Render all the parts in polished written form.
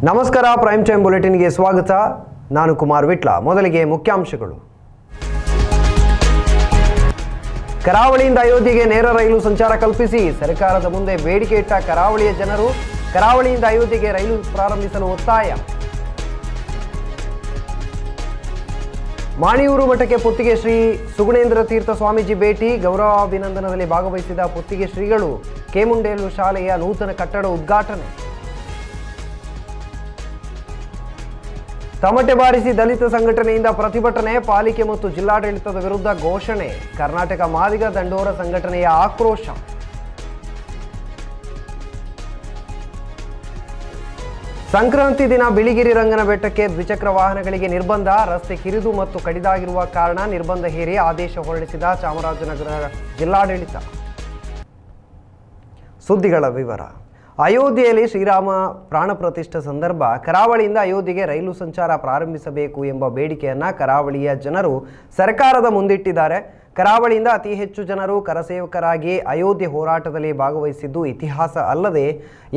ನಮಸ್ಕಾರ, prime time ಬುಲೆಟಿನ್ಗೆ ಸ್ವಾಗತ. ನಾನು ಕುಮಾರ್ ವಿಟ್ಲ. ಮೊದಲಿಗೆ ಮುಖ್ಯಾಂಶಗಳು. ಕರಾವಳಿಯಿಂದ ಅಯೋಧ್ಯೆಗೆ ನೇರ ರೈಲು ಸಂಚಾರ ಕಲ್ಪಿಸಿ ಸರ್ಕಾರದ ಮುಂದೆ ಬೇಡಿಕೆ ಇಟ್ಟ ಕರಾವಳಿಯ ಜನರು. ಕರಾವಳಿಯಿಂದ ಅಯೋಧ್ಯೆಗೆ ರೈಲು ಪ್ರಾರಂಭಿಸಲು ಒತ್ತಾಯ. ಮಾಣಿಯೂರು ಮಠಕ್ಕೆ ಪುತ್ತಿಗೆ ಶ್ರೀ ಸುಗುಣೇಂದ್ರ ತೀರ್ಥ ಸ್ವಾಮೀಜಿ ಭೇಟಿ. ಗೌರವಾಭಿನಂದನದಲ್ಲಿ ಭಾಗವಹಿಸಿದ ಪುತ್ತಿಗೆ ಶ್ರೀಗಳು. ಕೇಮುಂಡೇಲು ಶಾಲೆಯ ನೂತನ ಕಟ್ಟಡ ಉದ್ಘಾಟನೆ. ತಮಟೆ ಬಾರಿಸಿ ದಲಿತ ಸಂಘಟನೆಯಿಂದ ಪ್ರತಿಭಟನೆ. ಪಾಲಿಕೆ ಮತ್ತು ಜಿಲ್ಲಾಡಳಿತದ ವಿರುದ್ಧ ಘೋಷಣೆ. ಕರ್ನಾಟಕ ಮಾದಿಗ ದಂಡೋರ ಸಂಘಟನೆಯ ಆಕ್ರೋಶ. ಸಂಕ್ರಾಂತಿ ದಿನ ಬಿಳಿಗಿರಿ ರಂಗನ ಬೆಟ್ಟಕ್ಕೆ ದ್ವಿಚಕ್ರ ವಾಹನಗಳಿಗೆ ನಿರ್ಬಂಧ. ರಸ್ತೆ ಕಿರಿದು ಮತ್ತು ಕಡಿದಾಗಿರುವ ಕಾರಣ ನಿರ್ಬಂಧ ಹೇರಿ ಆದೇಶ ಹೊರಡಿಸಿದ ಚಾಮರಾಜನಗರ ಜಿಲ್ಲಾಡಳಿತ. ಸುದ್ದಿಗಳ ವಿವರ. ಅಯೋಧ್ಯೆಯಲ್ಲಿ ಶ್ರೀರಾಮ ಪ್ರಾಣ ಪ್ರತಿಷ್ಠೆ ಸಂದರ್ಭ ಕರಾವಳಿಯಿಂದ ಅಯೋಧ್ಯೆಗೆ ರೈಲು ಸಂಚಾರ ಪ್ರಾರಂಭಿಸಬೇಕು ಎಂಬ ಬೇಡಿಕೆಯನ್ನು ಕರಾವಳಿಯ ಜನರು ಸರ್ಕಾರದ ಮುಂದಿಟ್ಟಿದ್ದಾರೆ. ಕರಾವಳಿಯಿಂದ ಅತಿ ಹೆಚ್ಚು ಜನರು ಕರಸೇವಕರಾಗಿ ಅಯೋಧ್ಯೆ ಹೋರಾಟದಲ್ಲಿ ಭಾಗವಹಿಸಿದ್ದು ಇತಿಹಾಸ ಅಲ್ಲದೆ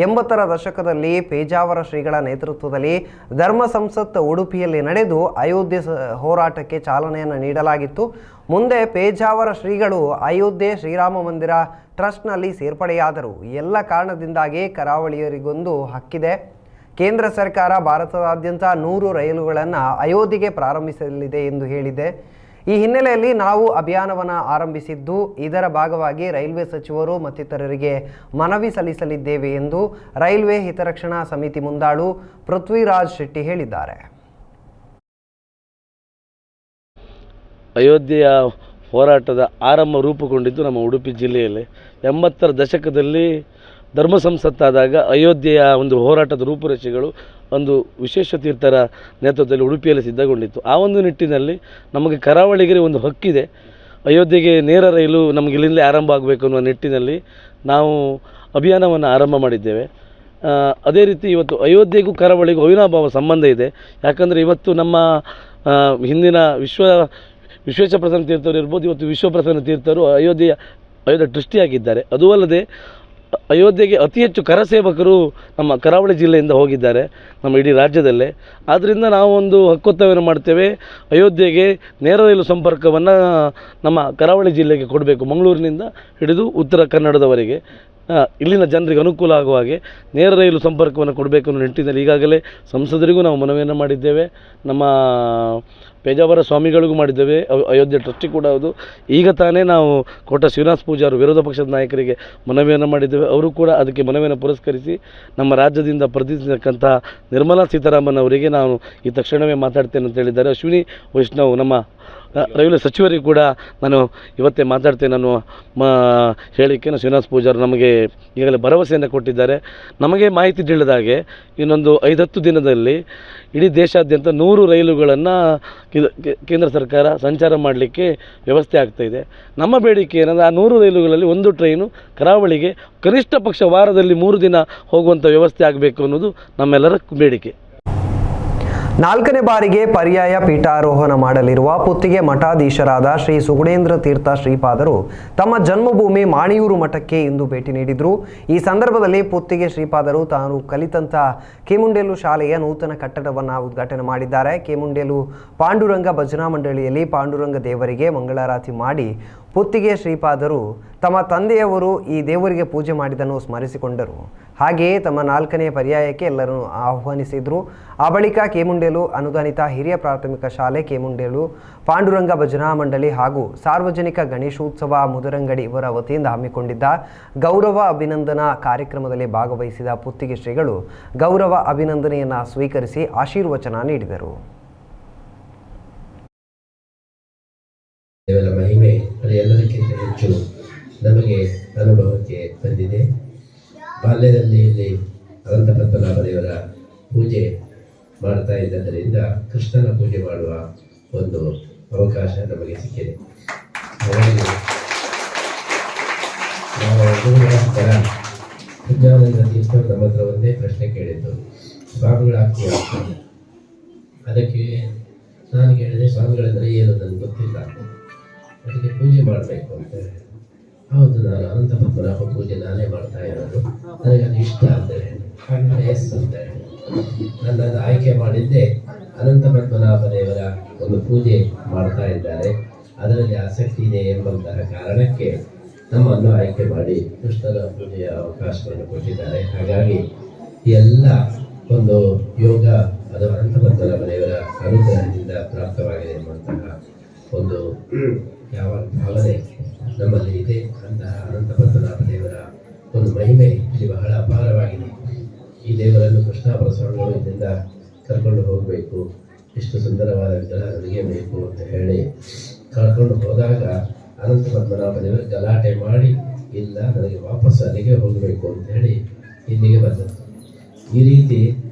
80ರ ದಶಕದಲ್ಲಿ ಪೇಜಾವರ ಶ್ರೀಗಳ ನೇತೃತ್ವದಲ್ಲಿ ಧರ್ಮ ಸಂಸತ್ ಉಡುಪಿಯಲ್ಲಿ ನಡೆದು ಅಯೋಧ್ಯೆ ಹೋರಾಟಕ್ಕೆ ಚಾಲನೆಯನ್ನು ನೀಡಲಾಗಿತ್ತು. ಮುಂದೆ ಪೇಜಾವರ ಶ್ರೀಗಳು ಅಯೋಧ್ಯೆ ಶ್ರೀರಾಮ ಮಂದಿರ ಟ್ರಸ್ಟ್ನಲ್ಲಿ ಸೇರ್ಪಡೆಯಾದರು. ಎಲ್ಲ ಕಾರಣದಿಂದಾಗಿ ಕರಾವಳಿಯರಿಗೊಂದು ಹಕ್ಕಿದೆ. ಕೇಂದ್ರ ಸರ್ಕಾರ ಭಾರತದಾದ್ಯಂತ 100 ರೈಲುಗಳನ್ನು ಅಯೋಧ್ಯೆಗೆ ಪ್ರಾರಂಭಿಸಲಿದೆ ಎಂದು ಹೇಳಿದೆ. ಈ ಹಿನ್ನೆಲೆಯಲ್ಲಿ ನಾವು ಅಭಿಯಾನವನ್ನು ಆರಂಭಿಸಿದ್ದು ಇದರ ಭಾಗವಾಗಿ ರೈಲ್ವೆ ಸಚಿವರು ಮತ್ತಿತರರಿಗೆ ಮನವಿ ಸಲ್ಲಿಸಲಿದ್ದೇವೆ ಎಂದು ರೈಲ್ವೆ ಹಿತರಕ್ಷಣಾ ಸಮಿತಿ ಮುಂದಾಳು ಪೃಥ್ವಿರಾಜ್ ಶೆಟ್ಟಿ ಹೇಳಿದ್ದಾರೆ. ಅಯೋಧ್ಯೆಯ ಹೋರಾಟದ ಆರಂಭ ರೂಪುಗೊಂಡಿದ್ದು ನಮ್ಮ ಉಡುಪಿ ಜಿಲ್ಲೆಯಲ್ಲಿ 80ರ ದಶಕದಲ್ಲಿ ಧರ್ಮ ಸಂಸತ್ತಾದಾಗ ಅಯೋಧ್ಯೆಯ ಒಂದು ಹೋರಾಟದ ರೂಪುರೇಷೆಗಳು ಒಂದು ವಿಶೇಷ ತೀರ್ಥರ ನೇತೃತ್ವದಲ್ಲಿ ಉಡುಪಿಯಲ್ಲಿ ಸಿದ್ಧಗೊಂಡಿತ್ತು. ಆ ಒಂದು ನಿಟ್ಟಿನಲ್ಲಿ ನಮಗೆ ಕರಾವಳಿಗೆ ಒಂದು ಹಕ್ಕಿದೆ. ಅಯೋಧ್ಯೆಗೆ ನೇರ ರೈಲು ನಮಗೆ ಇಲ್ಲಿಂದಲೇ ಆರಂಭ ಆಗಬೇಕು ಅನ್ನುವ ನಿಟ್ಟಿನಲ್ಲಿ ನಾವು ಅಭಿಯಾನವನ್ನು ಆರಂಭ ಮಾಡಿದ್ದೇವೆ. ಅದೇ ರೀತಿ ಇವತ್ತು ಅಯೋಧ್ಯೆಗೂ ಕರಾವಳಿಗೂ ಅವಿನಾಭಾವ ಸಂಬಂಧ ಇದೆ. ಯಾಕಂದರೆ ಇವತ್ತು ನಮ್ಮ ಹಿಂದಿನ ವಿಶ್ವೇಶ ಪ್ರಸನ್ನ ತೀರ್ಥರು ಇರ್ಬೋದು, ಇವತ್ತು ವಿಶ್ವಪ್ರಸನ್ನ ತೀರ್ಥರು ಅಯೋಧ್ಯೆ ಟ್ರಸ್ಟಿಯಾಗಿದ್ದಾರೆ. ಅದೂ ಅಲ್ಲದೆ ಅಯೋಧ್ಯೆಗೆ ಅತಿ ಹೆಚ್ಚು ಕರಸೇವಕರು ನಮ್ಮ ಕರಾವಳಿ ಜಿಲ್ಲೆಯಿಂದ ಹೋಗಿದ್ದಾರೆ, ನಮ್ಮ ಇಡೀ ರಾಜ್ಯದಲ್ಲೇ. ಆದ್ದರಿಂದ ನಾವು ಒಂದು ಹಕ್ಕೊತ್ತವನ್ನು ಮಾಡ್ತೇವೆ, ಅಯೋಧ್ಯೆಗೆ ನೇರ ರೈಲು ಸಂಪರ್ಕವನ್ನು ನಮ್ಮ ಕರಾವಳಿ ಜಿಲ್ಲೆಗೆ ಕೊಡಬೇಕು. ಮಂಗಳೂರಿನಿಂದ ಹಿಡಿದು ಉತ್ತರ ಕನ್ನಡದವರೆಗೆ ಇಲ್ಲಿನ ಜನರಿಗೆ ಅನುಕೂಲ ಆಗುವ ಹಾಗೆ ನೇರ ರೈಲು ಸಂಪರ್ಕವನ್ನು ಕೊಡಬೇಕು ಅನ್ನೋ ನಿಟ್ಟಿನಲ್ಲಿ ಈಗಾಗಲೇ ಸಂಸದರಿಗೂ ನಾವು ಮನವಿಯನ್ನು ಮಾಡಿದ್ದೇವೆ. ನಮ್ಮ ಪೇಜಾವರ ಸ್ವಾಮಿಗಳಿಗೂ ಮಾಡಿದ್ದೇವೆ, ಅಯೋಧ್ಯೆ ಟ್ರಸ್ಟಿ ಕೂಡ ಹೌದು. ಈಗ ತಾನೇ ನಾವು ಕೋಟ ಶ್ರೀನಿವಾಸ ಪೂಜಾರು ವಿರೋಧ ಪಕ್ಷದ ನಾಯಕರಿಗೆ ಮನವಿಯನ್ನು ಮಾಡಿದ್ದೇವೆ. ಅವರು ಕೂಡ ಅದಕ್ಕೆ ಮನವಿಯನ್ನು ಪುರಸ್ಕರಿಸಿ ನಮ್ಮ ರಾಜ್ಯದಿಂದ ಪ್ರತಿನಿಧಿಸತಕ್ಕಂಥ ನಿರ್ಮಲಾ ಸೀತಾರಾಮನ್ ಅವರಿಗೆ ನಾನು ಈ ತಕ್ಷಣವೇ ಮಾತಾಡ್ತೇನೆ ಅಂತ ಹೇಳಿದ್ದಾರೆ. ಅಶ್ವಿನಿ ವೈಷ್ಣವ್ ನಮ್ಮ ರೈಲ್ವೆ ಸಚಿವರಿಗೆ ಕೂಡ ನಾನು ಇವತ್ತೇ ಮಾತಾಡ್ತೇನೆ ಅನ್ನುವ ಹೇಳಿಕೆಯನ್ನು ಶ್ರೀನಿವಾಸ ಪೂಜಾರು ನಮಗೆ ಈಗಲೇ ಭರವಸೆಯನ್ನು ಕೊಟ್ಟಿದ್ದಾರೆ. ನಮಗೆ ಮಾಹಿತಿ ತಿಳಿದಾಗೆ ಇನ್ನೊಂದು 5-10 ದಿನದಲ್ಲಿ ಇಡೀ ದೇಶಾದ್ಯಂತ 100 ರೈಲುಗಳನ್ನು ಕೇಂದ್ರ ಸರ್ಕಾರ ಸಂಚಾರ ಮಾಡಲಿಕ್ಕೆ ವ್ಯವಸ್ಥೆ ಆಗ್ತಾಯಿದೆ. ನಮ್ಮ ಬೇಡಿಕೆ ಏನಂದರೆ ಆ 100 ರೈಲುಗಳಲ್ಲಿ ಒಂದು ಟ್ರೈನು ಕರಾವಳಿಗೆ ಕನಿಷ್ಠ ಪಕ್ಷ ವಾರದಲ್ಲಿ 3 ದಿನ ಹೋಗುವಂಥ ವ್ಯವಸ್ಥೆ ಆಗಬೇಕು ಅನ್ನೋದು ನಮ್ಮೆಲ್ಲರ ಬೇಡಿಕೆ. 4ನೇ ಬಾರಿಗೆ ಪರ್ಯಾಯ ಪೀಠಾರೋಹಣ ಮಾಡಲಿರುವ ಪುತ್ತಿಗೆ ಮಠಾಧೀಶರಾದ ಶ್ರೀ ಸುಗುಣೇಂದ್ರ ತೀರ್ಥ ಶ್ರೀಪಾದರು ತಮ್ಮ ಜನ್ಮಭೂಮಿ ಮಾಣಿಯೂರು ಮಠಕ್ಕೆ ಇಂದು ಭೇಟಿ ನೀಡಿದರು. ಈ ಸಂದರ್ಭದಲ್ಲಿ ಪುತ್ತಿಗೆ ಶ್ರೀಪಾದರು ತಾನು ಕಲಿತಂಥ ಕೇಮುಂಡೇಲು ಶಾಲೆಯ ನೂತನ ಕಟ್ಟಡವನ್ನು ಉದ್ಘಾಟನೆ ಮಾಡಿದ್ದಾರೆ. ಕೇಮುಂಡೇಲು ಪಾಂಡುರಂಗ ಭಜನಾ ಮಂಡಳಿಯಲ್ಲಿ ಪಾಂಡುರಂಗ ದೇವರಿಗೆ ಮಂಗಳಾರತಿ ಮಾಡಿ ಪುತ್ತಿಗೆ ಶ್ರೀಪಾದರು ತಮ್ಮ ತಂದೆಯವರು ಈ ದೇವರಿಗೆ ಪೂಜೆ ಮಾಡಿದ್ದನ್ನು ಸ್ಮರಿಸಿಕೊಂಡರು. ಹಾಗೆಯೇ ತಮ್ಮ 4ನೇ ಪರ್ಯಾಯಕ್ಕೆ ಎಲ್ಲರನ್ನು ಆಹ್ವಾನಿಸಿದರು. ಆ ಬಳಿಕ ಕೇಮುಂಡೇಲು ಅನುದಾನಿತ ಹಿರಿಯ ಪ್ರಾಥಮಿಕ ಶಾಲೆ, ಕೇಮುಂಡೇಲು ಪಾಂಡುರಂಗ ಭಜನಾ ಮಂಡಳಿ ಹಾಗೂ ಸಾರ್ವಜನಿಕ ಗಣೇಶೋತ್ಸವ ಮುದರಂಗಡಿ ಇವರ ವತಿಯಿಂದ ಹಮ್ಮಿಕೊಂಡಿದ್ದ ಗೌರವ ಅಭಿನಂದನಾ ಕಾರ್ಯಕ್ರಮದಲ್ಲಿ ಭಾಗವಹಿಸಿದ ಪುತ್ತಿಗೆ ಶ್ರೀಗಳು ಗೌರವ ಅಭಿನಂದನೆಯನ್ನು ಸ್ವೀಕರಿಸಿ ಆಶೀರ್ವಚನ ನೀಡಿದರು. ದೇವರ ಮಹಿಮೆ ಅದು ಎಲ್ಲದಕ್ಕಿಂತ ಹೆಚ್ಚು ನಮಗೆ ಅನುಭವಕ್ಕೆ ಬಂದಿದೆ. ಬಾಲ್ಯದಲ್ಲಿ ಇಲ್ಲಿ ಅನಂತ ಪದ್ಮನಾಭ ದೇವರ ಪೂಜೆ ಮಾಡ್ತಾ ಇದ್ದರಿಂದ ಕೃಷ್ಣನ ಪೂಜೆ ಮಾಡುವ ಒಂದು ಅವಕಾಶ ನಮಗೆ ಸಿಕ್ಕಿದೆ. ವಿಜ್ಞಾನದ ತೀರ್ಥರು ನಮ್ಮ ಹತ್ರ ಒಂದೇ ಪ್ರಶ್ನೆ ಕೇಳಿದ್ದು, ಸ್ವಾಮಿಗಳಾಗ್ತೀವಿ. ಅದಕ್ಕೆ ನಾನು ಕೇಳಿದೆ, ಸ್ವಾಮಿಗಳಂದರೆ ಏನು ನನಗೆ ಗೊತ್ತಿಲ್ಲ, ಅದಕ್ಕೆ ಪೂಜೆ ಮಾಡಬೇಕು ಅಂತ. ಹೌದು, ನಾನು ಅನಂತ ಪದ್ಮನಾಭ ಪೂಜೆ ನಾನೇ ಮಾಡ್ತಾ ಇರೋದು, ನನಗೆ ಅದು ಇಷ್ಟ ಅಂದರೆ ಎಸ್ ಅಂತ ನನ್ನನ್ನು ಆಯ್ಕೆ ಮಾಡಿದ್ದೇ ಅನಂತ ಪದ್ಮನಾಭ ದೇವರ ಒಂದು ಪೂಜೆ ಮಾಡ್ತಾ ಇದ್ದಾರೆ, ಅದರಲ್ಲಿ ಆಸಕ್ತಿ ಇದೆ ಎಂಬಂತಹ ಕಾರಣಕ್ಕೆ ನಮ್ಮನ್ನು ಆಯ್ಕೆ ಮಾಡಿ ಕೃಷ್ಣನ ಪೂಜೆಯ ಅವಕಾಶವನ್ನು ಕೊಟ್ಟಿದ್ದಾರೆ. ಹಾಗಾಗಿ ಎಲ್ಲ ಒಂದು ಯೋಗ ಅದು ಅನಂತ ಪದ್ಮನಾಭ ದೇವರ ಅನುಗ್ರಹದಿಂದ ಪ್ರಾಪ್ತವಾಗಿದೆ ಎಂಬಂತಹ ಒಂದು ಯಾವ ಭಾವನೆ ನಮ್ಮಲ್ಲಿ ಇದೆ. ಅಂತಹ ಅನಂತ ಪದ್ಮನಾಭ ದೇವರ ಒಂದು ಮಹಿಮೆ ಇಲ್ಲಿ ಬಹಳ ಅಪಾರವಾಗಿದೆ. ಈ ದೇವರನ್ನು ಕೃಷ್ಣಾಪುರ ಸ್ವಾಮಿಗಳು ಇಲ್ಲಿಂದ ಕರ್ಕೊಂಡು ಹೋಗಬೇಕು, ಇಷ್ಟು ಸುಂದರವಾದ ವಿಗ್ರಹ ನನಗೆ ಬೇಕು ಅಂತ ಹೇಳಿ ಕರ್ಕೊಂಡು ಹೋದಾಗ ಅನಂತ ಪದ್ಮನಾಭ ದೇವರು ಗಲಾಟೆ ಮಾಡಿ ಇಲ್ಲ ನನಗೆ ವಾಪಸ್ ಅಲ್ಲಿಗೆ ಹೋಗಬೇಕು ಅಂತ ಹೇಳಿ ಇಲ್ಲಿಗೆ ಬಂದದ್ದು. ಈ ರೀತಿ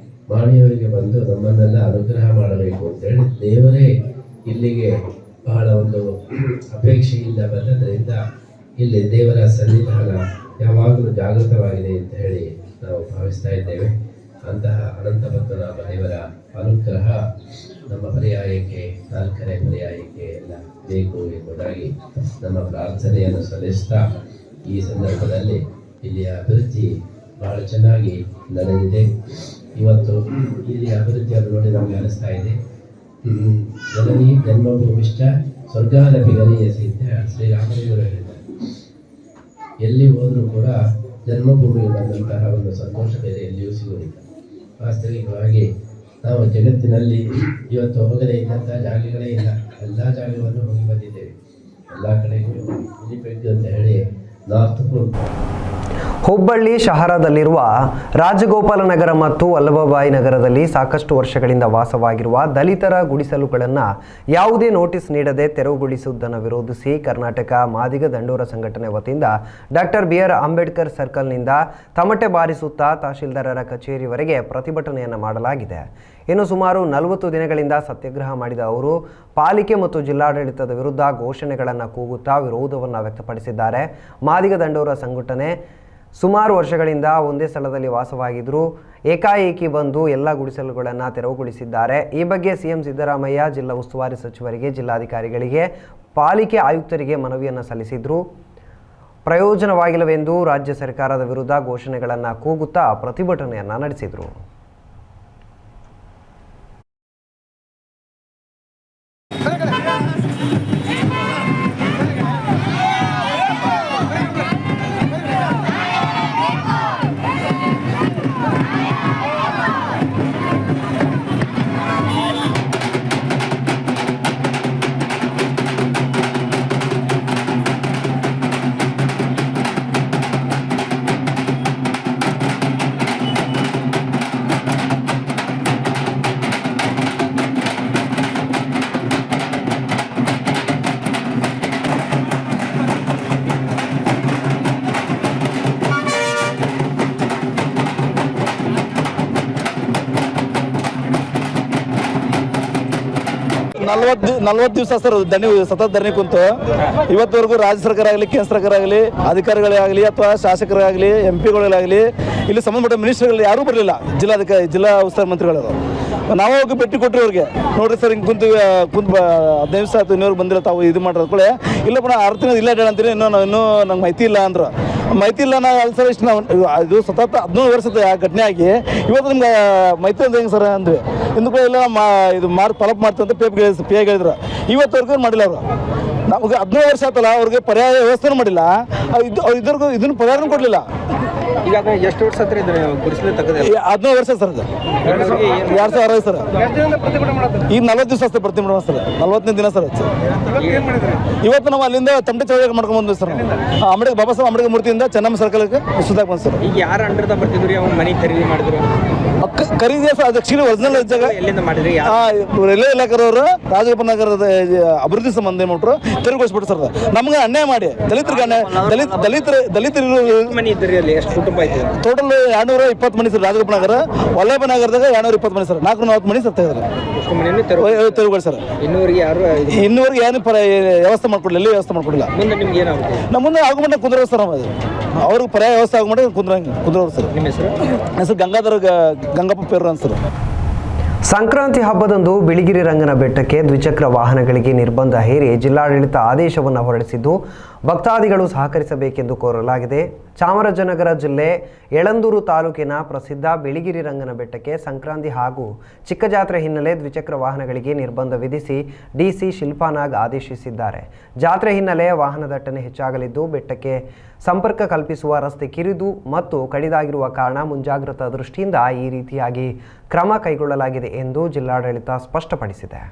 ಮಾಣಿಯವರಿಗೆ ಬಂದು ನಮ್ಮನ್ನೆಲ್ಲ ಅನುಗ್ರಹ ಮಾಡಬೇಕು ಅಂತೇಳಿ ದೇವರೇ ಇಲ್ಲಿಗೆ ಬಹಳ ಒಂದು ಅಪೇಕ್ಷೆಯಿಂದ ಬಂದದ್ರಿಂದ ಇಲ್ಲಿ ದೇವರ ಸನ್ನಿಧಾನ ಯಾವಾಗಲೂ ಜಾಗೃತವಾಗಿದೆ ಅಂತ ಹೇಳಿ ನಾವು ಭಾವಿಸ್ತಾ ಇದ್ದೇವೆ. ಅಂತಹ ಅನಂತ ಪದ್ಮನಾಭ ದೇವರ ಅನುಗ್ರಹ ನಮ್ಮ ಪರ್ಯಾಯಕ್ಕೆ, 4ನೇ ಪರ್ಯಾಯಕ್ಕೆ ಎಲ್ಲ ಬೇಕು ಎಂಬುದಾಗಿ ನಮ್ಮ ಪ್ರಾರ್ಥನೆಯನ್ನು ಸಲ್ಲಿಸ್ತಾ ಈ ಸಂದರ್ಭದಲ್ಲಿ ಇಲ್ಲಿಯ ಅಭಿವೃದ್ಧಿ ಬಹಳ ಚೆನ್ನಾಗಿ ನಡೆದಿದೆ. ಇವತ್ತು ಇಲ್ಲಿ ಅಭಿವೃದ್ಧಿಯನ್ನು ನೋಡಿ ನಮಗೆ ಅನಿಸ್ತಾ ಇದೆ. ಜನನಿ ಜನ್ಮಭೂಮಿಷ್ಠ ಸ್ವರ್ಗಾದಪಿ ಗರೀಯಸಿ ಅಂತ ಶ್ರೀರಾಮದೇವರು ಹೇಳಿದ್ದಾರೆ. ಎಲ್ಲಿ ಹೋದರೂ ಕೂಡ ಜನ್ಮಭೂಮಿಗೆ ಬಂದಂತಹ ಒಂದು ಸಂತೋಷ ಬೇರೆ ಎಲ್ಲಿಯೂ ಸಿಗುವುದಿಲ್ಲ. ವಾಸ್ತವಿಕವಾಗಿ ನಾವು ಜಗತ್ತಿನಲ್ಲಿ ಇವತ್ತು ಹೋಗದೇ ಇದ್ದಂತಹ ಜಾಗಗಳೇ ಇಲ್ಲ, ಎಲ್ಲ ಜಾಗಗಳನ್ನು ಹೋಗಿ ಬಂದಿದ್ದೇವೆ. ಎಲ್ಲ ಕಡೆಗೂ ಇಳಿಬೇಕು ಅಂತ ಹೇಳಿ ನಾರ್ತ್ ಪೂಲ್ ಹುಬ್ಬಳ್ಳಿ ಶಹರದಲ್ಲಿರುವ ರಾಜಗೋಪಾಲನಗರ ಮತ್ತು ವಲ್ಲಭಭಾಯಿ ನಗರದಲ್ಲಿ ಸಾಕಷ್ಟು ವರ್ಷಗಳಿಂದ ವಾಸವಾಗಿರುವ ದಲಿತರ ಗುಡಿಸಲುಗಳನ್ನು ಯಾವುದೇ ನೋಟಿಸ್ ನೀಡದೆ ತೆರವುಗೊಳಿಸುವುದನ್ನು ವಿರೋಧಿಸಿ ಕರ್ನಾಟಕ ಮಾದಿಗ ದಂಡೋರ ಸಂಘಟನೆ ವತಿಯಿಂದ ಡಾಕ್ಟರ್ BR ಅಂಬೇಡ್ಕರ್ ಸರ್ಕಲ್ನಿಂದ ತಮಟೆ ಬಾರಿಸುತ್ತಾ ತಹಶೀಲ್ದಾರರ ಕಚೇರಿವರೆಗೆ ಪ್ರತಿಭಟನೆಯನ್ನು ಮಾಡಲಾಗಿದೆ. ಇನ್ನು ಸುಮಾರು 40 ದಿನಗಳಿಂದ ಸತ್ಯಾಗ್ರಹ ಮಾಡಿದ ಅವರು ಪಾಲಿಕೆ ಮತ್ತು ಜಿಲ್ಲಾಡಳಿತದ ವಿರುದ್ಧ ಘೋಷಣೆಗಳನ್ನು ಕೂಗುತ್ತಾ ವಿರೋಧವನ್ನು ವ್ಯಕ್ತಪಡಿಸಿದ್ದಾರೆ. ಮಾದಿಗ ದಂಡೋರ ಸಂಘಟನೆ ಸುಮಾರು ವರ್ಷಗಳಿಂದ ಒಂದೇ ಸ್ಥಳದಲ್ಲಿ ವಾಸವಾಗಿದ್ದರೂ ಏಕಾಏಕಿ ಬಂದು ಎಲ್ಲ ಗುಡಿಸಲುಗಳನ್ನು ತೆರವುಗೊಳಿಸಿದ್ದಾರೆ. ಈ ಬಗ್ಗೆ ಸಿಎಂ ಸಿದ್ದರಾಮಯ್ಯ ಜಿಲ್ಲಾ ಉಸ್ತುವಾರಿ ಸಚಿವರಿಗೆ, ಜಿಲ್ಲಾಧಿಕಾರಿಗಳಿಗೆ, ಪಾಲಿಕೆ ಆಯುಕ್ತರಿಗೆ ಮನವಿಯನ್ನು ಸಲ್ಲಿಸಿದ್ರು. ಪ್ರಯೋಜನವಾಗಿಲ್ಲವೆಂದು ರಾಜ್ಯ ಸರ್ಕಾರದ ವಿರುದ್ಧ ಘೋಷಣೆಗಳನ್ನು ಕೂಗುತ್ತಾ ಪ್ರತಿಭಟನೆಯನ್ನು ನಡೆಸಿದರು. ನಲ್ವತ್ತು ದಿವಸ ಸರ್ ಸತತ ಧರಣಿ ಕುಂತು ಇವತ್ತವರೆಗೂ ರಾಜ್ಯ ಸರ್ಕಾರ ಆಗಲಿ, ಕೇಂದ್ರ ಸರ್ಕಾರ ಆಗಲಿ, ಅಧಿಕಾರಿಗಳೇ ಆಗಲಿ ಅಥವಾ ಶಾಸಕರಾಗಲಿ, MP ಗಳಾಗಲಿ, ಇಲ್ಲಿ ಸಂಬಂಧಪಟ್ಟ ಮಿನಿಸ್ಟರ್ಗಳು ಯಾರೂ ಬರಲಿಲ್ಲ. ಜಿಲ್ಲಾ ಉಸ್ತುವಾರಿ ಮಂತ್ರಿಗಳು ನಾವು ಹೋಗಿ ಭೇಟಿ ಕೊಟ್ಟರು ಅವ್ರಿಗೆ. ನೋಡ್ರಿ ಸರ್ ಹಿಂಗೆ ಕುಂತು 15 ದಿವಸ ಆಯ್ತು, ಇನ್ನೂರು ಬಂದಿಲ್ಲ, ತಾವು ಇದು ಮಾಡಿದ್ಕೊಳ್ಳೆ ಇಲ್ಲ ಪುನಃ 6 ತಿಂಗಳು ಇಲ್ಲ ಅಂತೀರಿ, ಇನ್ನೂ ನಂಗೆ ಮಾಹಿತಿ ಇಲ್ಲ ಅಂದ್ರು. ಮಾಹಿತಿ ಇಲ್ಲ ನಾ ಅಲ್ಲಿ ಸರ್ ಇಷ್ಟು ನಾವು ಇದು ಸತತ 17 ವರ್ಷದ ಘಟನೆ ಆಗಿ ಇವತ್ತು ನಿಮ್ಗೆ ಮಾಹಿತಿ ಅಂತ ಹೆಂಗೆ ಸರ್ ಅಂದ್ವಿ. ಇಂದು ಕೂಡ ಇಲ್ಲ ಇದು ಫಾಲೋಅಪ್ ಮಾಡ್ತೀವಿ ಅಂತ ಪೇ ಹೇಳಿದ್ರು. ಇವತ್ತವರೆಗೂ ಮಾಡಿಲ್ಲ ಅವರು. ನಮಗೆ 17 ವರ್ಷ ಆಯ್ತಲ್ಲ, ಅವ್ರಿಗೆ ಪರ್ಯಾಯ ವ್ಯವಸ್ಥೆನೂ ಮಾಡಿಲ್ಲ, ಇದ್ರಿಗೂ ಇದನ್ನು ಪರ್ಯಾಯನೂ ಕೊಡಲಿಲ್ಲ. ಈಗ ಎಷ್ಟು ವರ್ಷ ಹತ್ರ ಇದ್ರೆ ಗುಡಿಸಲು ತಗದೆ 17 ವರ್ಷ ಸರ್, ಅದು 2006 ಸರ್. ಈಗ 40 ದಿವಸ ಅಷ್ಟೇ ಪ್ರತಿಭಟನೆ ಸರ್, 40ನೇ ದಿನ ಸರ್. ಇವತ್ತು ನಾವು ಅಲ್ಲಿಂದ ತಮಟೆ ಚೌಳಿಗೆ ಮಾಡ್ಕೊಂಡು ಬಂದ್ವಿ ಸರ್. ಬಾಬಾ ಸಾಹೇಬ್ ಅಂಬೇಡ್ಕರ್ ಮೂರ್ತಿಯಿಂದ ಚೆನ್ನಮ್ಮ ಸರ್ಕಲ್ಗೆ ಸುತ್ತಾಗಿ ಬಂದು ಸರ್. ಈಗ ಯಾರು ಅಂಡರ್ದ ಬರ್ತಿದ್ರಿ, ಅವ್ನ ಮನೆ ಖರೀದಿ ಮಾಡಿದ್ರು? ಖರೀದಿ ಸರ್, ಅದು ಆಕ್ಚುಲಿ ಒರಿಜಿನಲ್ ಜಾಗ ಎಲ್ಲಿಂದ ಮಾಡಿದ್ರಿ? ರೈಲ್ವೆ ಇಲಾಖೆಯವರು ರಾಜಗೋಪಾಲ ನಗರದ ಅಭಿವೃದ್ಧಿ ಸಂಬಂಧ ಏನು ಮಾಡ್ರು ತೆರವುಗೊಳಿಸ್ಬಿಟ್ರು ಸರ್. ನಮ್ಗೆ ಅನ್ಯಾಯ ಮಾಡಿ ದಲಿತರು ಮನೆ ಇದ್ರಿ ಅಲ್ಲಿ ಎಷ್ಟು ಕುಟುಂಬ ಐತೆ? ಟೋಟಲ್ 220 ಮನೆ ಸರ್. ರಾಜಗೋಪಾಲ ನಗರ, ವಲ್ಲಭ ನಗರದಾಗ 220 ಮನೆ ಸರ್. 440 ಮನೆ ಸರ್ ತೆಗೆದ್ರು. ಎಷ್ಟು ಮನೆಯನ್ನು ತೆರವುಗೊಳಿ ಸರ್. ಇನ್ನೂವರೆಗೆ ಏನು ವ್ಯವಸ್ಥೆ ಮಾಡ್ಕೊಡ್ಲಿಲ್ಲ, ಎಲ್ಲಿ ವ್ಯವಸ್ಥೆ ಮಾಡ್ಕೊಡಿಲ್ಲ. ಮುಂದೆ ನಿಮ್ಗೆ ಏನಾಗುತ್ತೆ? ನಮ್ಮ ಮುಂದೆ ಆಗುಮಟ್ಟ ಕುಂದ್ರವ್ರು ಸರ್. ಅವ್ರಿಗೆ ಪರ್ಯಾಯ ವ್ಯವಸ್ಥೆ ಆಗುಮಟ್ಟ ಕುಂದ್ರವ್ರು ಸರ್. ನಿಮ್ಮ ಹೆಸರು ಗಂಗಪ್ಪ ಪೇರು ಅಂತ ಸರ್. ಸಂಕ್ರಾಂತಿ ಹಬ್ಬದಂದು ಬಿಳಿಗಿರಿ ರಂಗನ ಬೆಟ್ಟಕ್ಕೆ ದ್ವಿಚಕ್ರ ವಾಹನಗಳಿಗೆ ನಿರ್ಬಂಧ ಹೇರಿ ಜಿಲ್ಲಾಡಳಿತ ಆದೇಶವನ್ನು ಹೊರಡಿಸಿದ್ದು, ಭಕ್ತಾದಿಗಳು ಸಹಕರಿಸಬೇಕೆಂದು ಕೋರಲಾಗಿದೆ. ಚಾಮರಾಜನಗರ ಜಿಲ್ಲೆ ಯಳಂದೂರು ತಾಲೂಕಿನ ಪ್ರಸಿದ್ಧ ಬಿಳಿಗಿರಿ ರಂಗನ ಬೆಟ್ಟಕ್ಕೆ ಸಂಕ್ರಾಂತಿ ಹಾಗೂ ಚಿಕ್ಕಜಾತ್ರೆ ಹಿನ್ನೆಲೆ ದ್ವಿಚಕ್ರ ವಾಹನಗಳಿಗೆ ನಿರ್ಬಂಧ ವಿಧಿಸಿ ಡಿಸಿ ಶಿಲ್ಪಾನಾಗ್ ಆದೇಶಿಸಿದ್ದಾರೆ. ಜಾತ್ರೆ ಹಿನ್ನೆಲೆ ವಾಹನ ದಟ್ಟಣೆ ಹೆಚ್ಚಾಗಲಿದ್ದು ಬೆಟ್ಟಕ್ಕೆ ಸಂಪರ್ಕ ಕಲ್ಪಿಸುವ ರಸ್ತೆ ಕಿರಿದು ಮತ್ತು ಕಡಿದಾಗಿರುವ ಕಾರಣ ಮುಂಜಾಗ್ರತಾ ದೃಷ್ಟಿಯಿಂದ ಈ ರೀತಿಯಾಗಿ ಕ್ರಮ ಕೈಗೊಳ್ಳಲಾಗಿದೆ ಎಂದು ಜಿಲ್ಲಾಡಳಿತ ಸ್ಪಷ್ಟಪಡಿಸಿದೆ.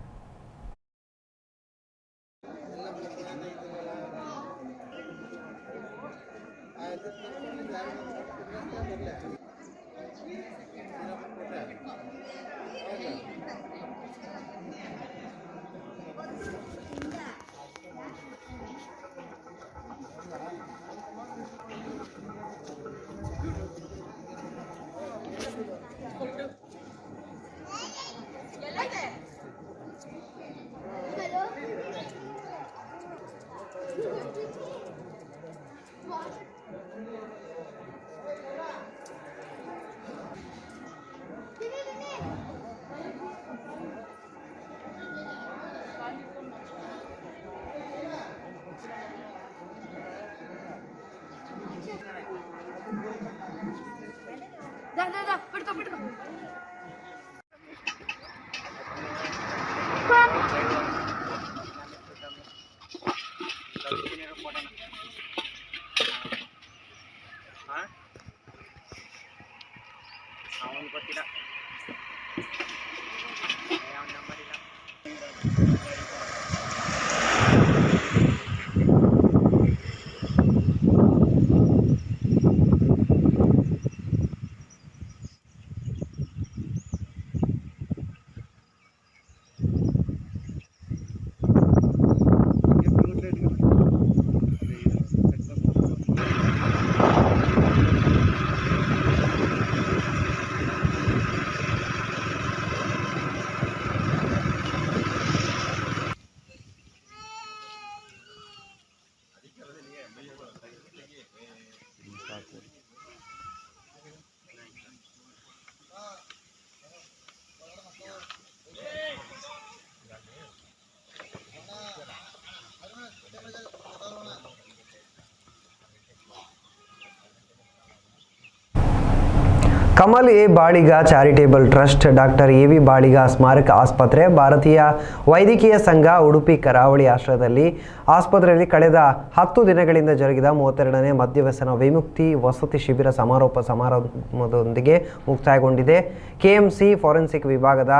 Kamal A Baliga charitable trust, doctor A V Baliga ಸ್ಮಾರಕ ಆಸ್ಪತ್ರೆ, ಭಾರತೀಯ ವೈದ್ಯಕೀಯ ಸಂಘ ಉಡುಪಿ ಕರಾವಳಿ ಆಶ್ರಯದಲ್ಲಿ ಆಸ್ಪತ್ರೆಯಲ್ಲಿ ಕಳೆದ 10 ದಿನಗಳಿಂದ ಜರುಗಿದ 32ನೇ ಮದ್ಯವ್ಯಸನ ವಿಮುಕ್ತಿ ವಸತಿ ಶಿಬಿರ ಸಮಾರಂಭದೊಂದಿಗೆ ಮುಕ್ತಾಯಗೊಂಡಿದೆ. ಕೆಎಂಸಿ ಫಾರೆನ್ಸಿಕ್ ವಿಭಾಗದ